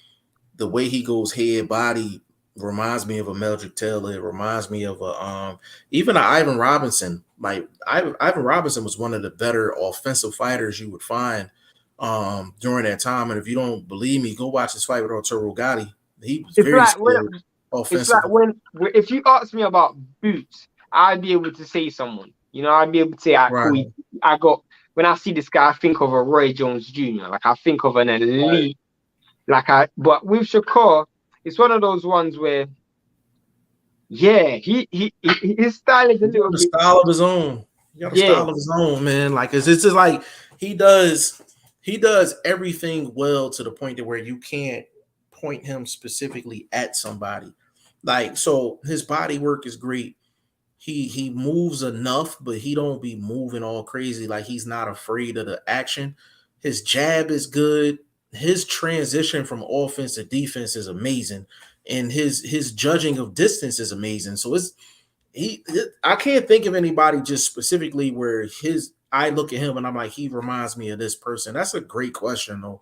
the way he goes head body reminds me of a Meldrick Taylor. It reminds me of even a Ivan Robinson. Like Ivan Robinson was one of the better offensive fighters you would find during that time. And if you don't believe me, go watch his fight with Arturo Gatti. He was It's very like skilled offensively. if you ask me about boots, I'd be able to say someone. I'd be able to say, Right. cool. I got when I see this guy, I think of a Roy Jones Jr. Like I think of an elite. But with Shakur, it's one of those ones where, yeah, his style is a He got little a bit, style of his own. He got a yeah. style of his own, man. Like it's just like he does everything well to the point that where you can't point him specifically at somebody. Like so his body work is great. He moves enough, but he don't be moving all crazy. Like he's not afraid of the action. His jab is good. His transition from offense to defense is amazing, and his judging of distance is amazing. So I can't think of anybody just specifically where I look at him and I'm like, he reminds me of this person. That's a great question though.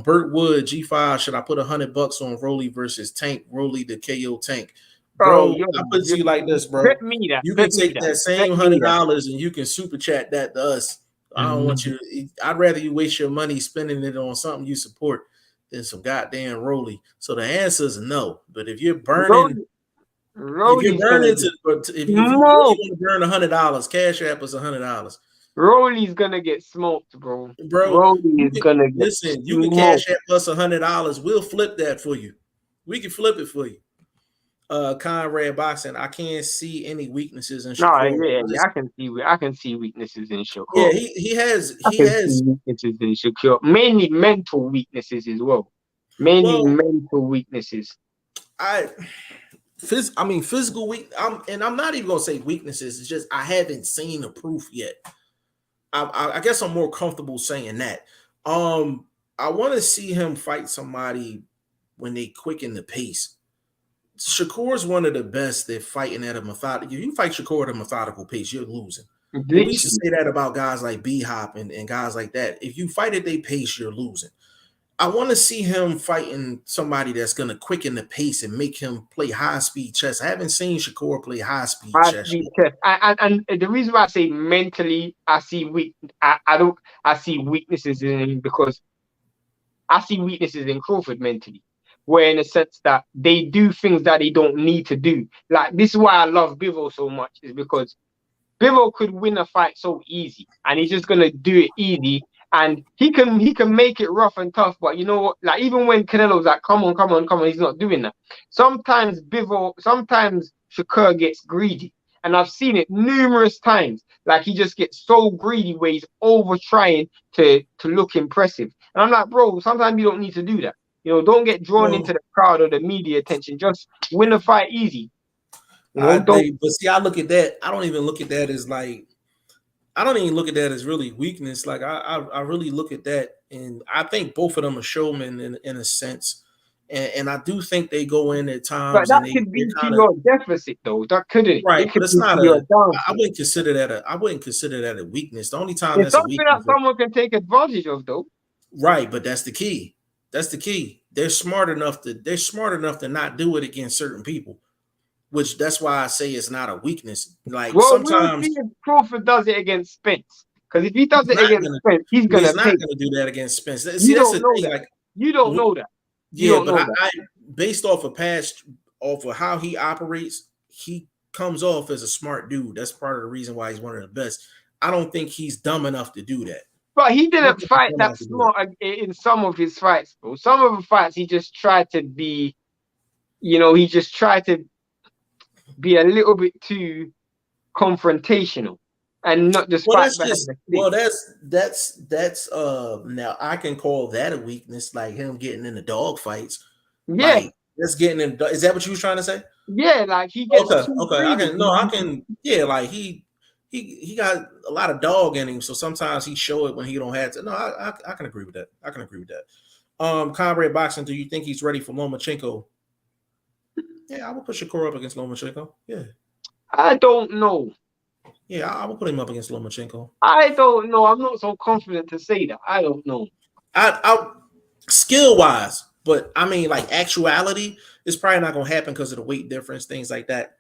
Burt Wood, G5, should I put $100 on Rolly versus Tank? Rolly the KO Tank. Oh, Bro, yo, I put it to you like this, bro. bet me that, You can bet me take that, that bet same me that. $100 and you can super chat that to us. I don't want you. I'd rather you waste your money spending it on something you support than some goddamn Rolly. So the answer is no. But if you're burning, Rolly's gonna get if you really smoked. want to burn $100, Cash App is $100, Rolly's gonna get smoked, bro. bro. Rolly You is can gonna get listen. You can smoked. Cash App us $100. We'll flip that for you. We can flip it for you. Conrad Boxing. I can't see any weaknesses in No, Shakur. yeah, I can see weaknesses in Yeah, Shakur. he has I he can see has. weaknesses in Shakur. Mainly mental weaknesses as well. Mainly Well, mental weaknesses. I physical weak. I'm not even gonna say weaknesses. It's just I haven't seen the proof yet. I guess I'm more comfortable saying that. I want to see him fight somebody when they quicken the pace. Shakur's one of the best at fighting at a methodical. You fight Shakur at a methodical pace, you're losing. And we used to Literally. say that about guys like B Hop and guys like that. If you fight at their pace, you're losing. I want to see him fighting somebody that's going to quicken the pace and make him play high speed chess. I haven't seen Shakur play high speed I chess see yet. test. And the reason why I say mentally, I see weak. I don't. I see weaknesses in him because I see weaknesses in Crawford mentally, where in a sense that they do things that they don't need to do. Like this is why I love Bivol so much, is because Bivol could win a fight so easy, and he's just gonna do it easy, and he can make it rough and tough. But you know what? Like even when Canelo's like, come on, come on, come on, he's not doing that. Sometimes Shakur gets greedy, and I've seen it numerous times. Like he just gets so greedy where he's over trying to look impressive, and I'm like, bro, sometimes you don't need to do that. Don't get drawn into Well, the crowd or the media attention. Just win the fight easy. Don't. but see, I look at that. I don't even look at that as like. I don't even look at that as really weakness. Like I really look at that, and I think both of them are showmen in a sense. And I do think they go in at But times that and could they're be to kind of your deficit, though. That couldn't. right, It but could it's be to not your a. I downfall. wouldn't consider that a. I wouldn't consider that a weakness. The only time It's that's a something that weakness, someone can take advantage of, though. right? But that's the key. That's the key. They're smart enough to. They're smart enough to not do it against certain people. Which that's why I say it's not a weakness. Like Well, we'll see sometimes if Crawford does it against Spence. Because if he does he's it not against gonna. Spence, he's He's gonna not pay. gonna do that against Spence. See, You that's don't the know thing. that. Like You don't know that. You yeah, don't but know that. I based off of past off of how he operates, he comes off as a smart dude. That's part of the reason why he's one of the best. I don't think he's dumb enough to do that. But he I don't didn't think he's fight dumb that enough to do that. smart in some of his fights, bro. Some of the fights he just tried to be. He just tried to be a little bit too confrontational and not just Well, fight that's behind just the well, scenes. that's now I can call that a weakness, like him getting into dog fights. Yeah, Like that's getting in. Is that what you was trying to say? yeah, like he gets Okay, too okay. I greedy. can no, I can. Yeah, like he got a lot of dog in him, so sometimes he show it when he don't have to. No, I can agree with that. I can agree with that. Comrade Boxing, do you think he's ready for Lomachenko? Yeah, I would put Shakur up against Lomachenko. Yeah, I don't know. yeah, I would put him up against Lomachenko. I don't know. I'm not so confident to say that. I don't know. I skill wise, but I mean like actuality, it's probably not gonna happen because of the weight difference, things like that.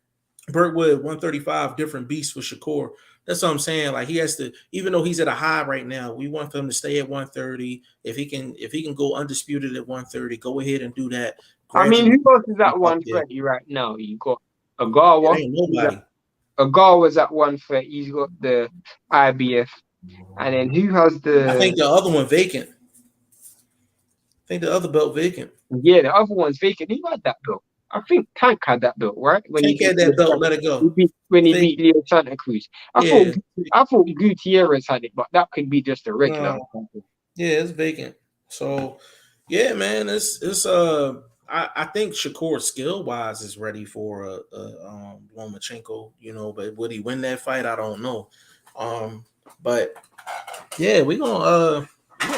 Burtwood 135, different beast for Shakur. That's what I'm saying. Like he has to, even though he's at a high right now, we want him to stay at 130. If he can go undisputed at 130, go ahead and do that. I mean, Gradually who else is at up there. 130 right now? You got It Agawa. ain't nobody. Agawa's at 130. He's got the IBF. And then who has I think the the other one vacant. I think the other belt vacant. yeah, the other one's vacant. Who had that belt? I think Tank had that belt, right? When he Can't beat get that belt, let it go. when I he think, beat Leo Santa Cruz. yeah. I thought Gutierrez had it, but that could be just a regular. Yeah, it's vacant. So yeah, man, it's I think Shakur skill wise is ready for Lomachenko, but would he win that fight? I don't know. But yeah, we're gonna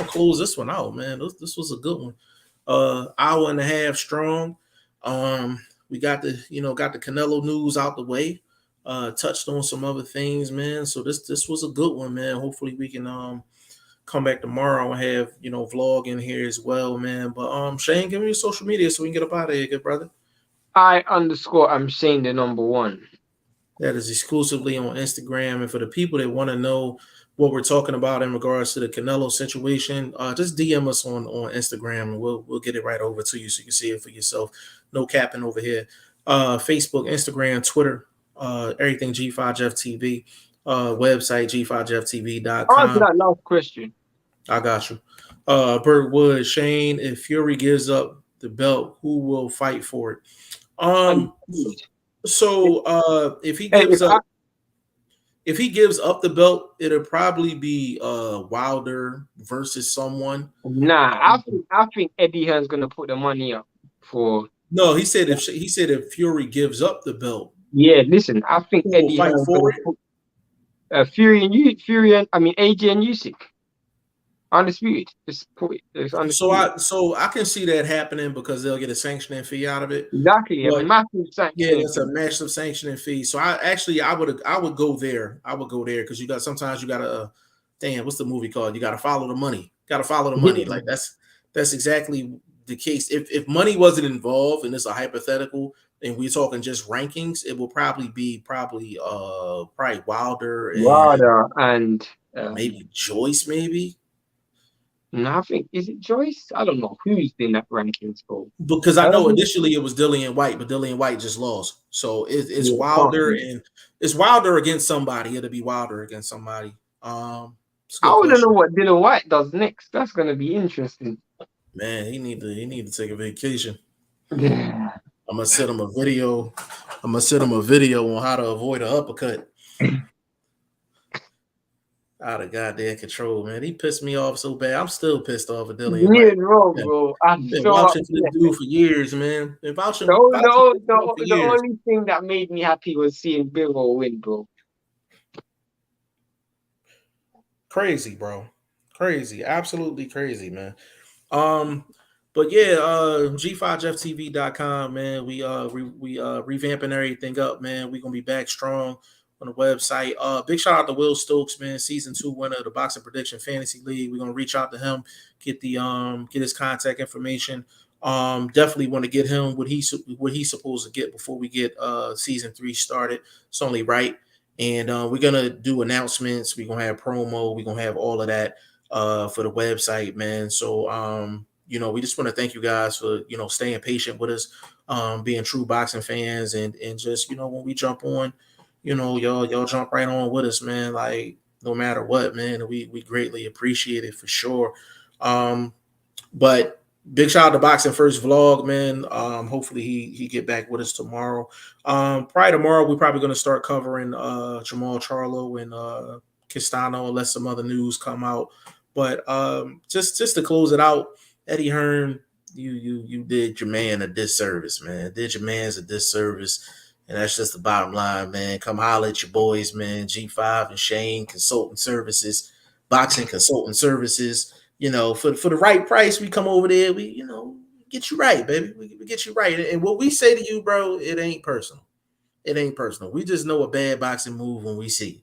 close this one out, man. This was a good one. Hour and a half strong. We got the Canelo news out the way. Touched on some other things, man. So this was a good one, man. Hopefully we can come back tomorrow and have vlog in here as well, man. But Shane, give me your social media so we can get up out of here, good brother. I'm Shane the number one. That is exclusively on Instagram. And for the people that want to know what we're talking about in regards to the Canelo situation, just DM us on Instagram and we'll get it right over to you so you can see it for yourself. No capping over here. Facebook, Instagram, Twitter, everything G5Jeff TV. Website G5JeffTV.com. Answer that last question. I got you. Burt Wood, Shane, if Fury gives up the belt, who will fight for it? So if he gives up the belt, it'll probably be Wilder versus someone. Nah, I think Eddie Hearn's gonna put the money up for. No, he said if Fury gives up the belt. Yeah, listen, I think who Eddie will fight Hearn's for gonna it? put AJ and Usyk. Undisputed. It's undisputed. So I can see that happening because they'll get a sanctioning fee out of it. Exactly, But, a massive sanction. Yeah, it's a massive sanctioning fee. So I would go there. I would go there because sometimes you gotta damn, what's the movie called? You gotta follow the money. Like that's That's exactly the case. If money wasn't involved, and it's a hypothetical, and we're talking just rankings, it will probably be probably Wilder and Wilder and maybe Joyce, maybe. no, I think is it Joyce? I don't know who's in that rankings for. Because I know Um, initially it was Dillian White, but Dillian White just lost. So it's yeah, Wilder, and it's Wilder against somebody. It'll be Wilder against somebody. It's a I good want to know question. what Dylan White does next. That's gonna be interesting. Man, he need to take a vacation. Yeah. I'm gonna send him a video. I'm gonna send him a video on how to avoid an uppercut. Out of goddamn control, man. He pissed me off so bad. I'm still pissed off at Dillian Me White. as well, Yeah. bro. I'm Been so vouching for this upset. dude for years, man. Been The, vouching, o- the, vouching for o- this dude for the, the years. only thing that made me happy was seeing Bivol win, bro. Crazy, bro. Crazy. Absolutely crazy, man. Um, but yeah, G5FTV.com, man. We revamping everything up, man. We're gonna be back strong on the website. Big shout out to Will Stokes, man, season 2 winner of the Boxing Prediction Fantasy League. We're gonna reach out to him, get his contact information. Definitely want to get him what he's supposed to get before we get season 3 started. It's only right. And we're gonna do announcements, we're gonna have promo, we're gonna have all of that for the website, man. So we just want to thank you guys for staying patient with us, being true boxing fans, and just when we jump on, y'all jump right on with us, man. Like no matter what, man, we greatly appreciate it for sure. But big shout out to Boxing First Vlog, man. Hopefully he get back with us tomorrow. Probably tomorrow we're probably gonna start covering Jamal Charlo and Castano unless some other news come out. But just to close it out, Eddie Hearn, you did your man a disservice, man. Did your man's a disservice. And that's just the bottom line, man. Come holler at your boys, man. G5 and Shane Consulting Services, Boxing Consulting Services. For the right price, we come over there. We get you right, baby. We get you right. And what we say to you, bro, it ain't personal. It ain't personal. We just know a bad boxing move when we see it.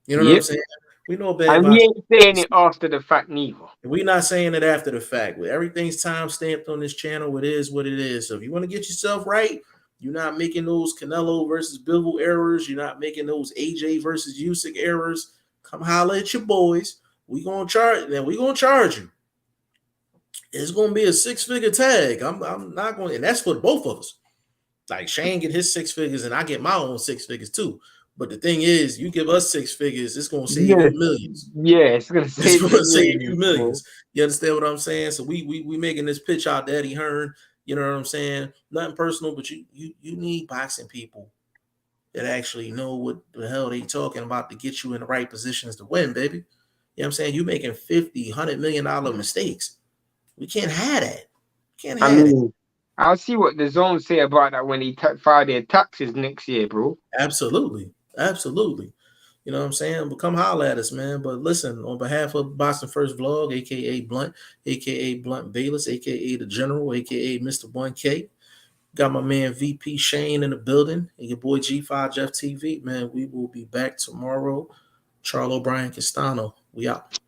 You know what I'm Yep. saying? We know a bad And we boxing. ain't saying it after the fact neither. We're not saying it after the fact. Everything's time stamped on this channel. It is what it is. So if you want to get yourself right, you're not making those Canelo versus Bivol errors. You're not making those AJ versus Usyk errors. Come holler at your boys. We gonna charge. Then we gonna charge you. It's gonna be a 6-figure tag. I'm not going, and that's for both of us. Like Shane get his 6 figures, and I get my own 6 figures too. But the thing is, you give us 6 figures, it's gonna save Yes. you millions. Yeah, it's gonna It's save you gonna save you millions, bro. millions. You understand what I'm saying? So we making this pitch out to Eddie Hearn. You know what I'm saying? Nothing personal, but you need boxing people that actually know what the hell they talking about to get you in the right positions to win, baby. You know what I'm saying? You making 50, $100 million mistakes. We can't have that. Can't I have that. mean, I'll see what the zone say about that when he file their taxes next year, bro. Absolutely. Absolutely. You know what I'm saying? But come holler at us, man. But listen, on behalf of Boston First Vlog, aka Blunt, aka Blunt Bayless, aka the General, aka Mr. 1K. Got my man VP Shane in the building and your boy G5 Jeff TV. Man, we will be back tomorrow. Charlo Brian Castano. We out.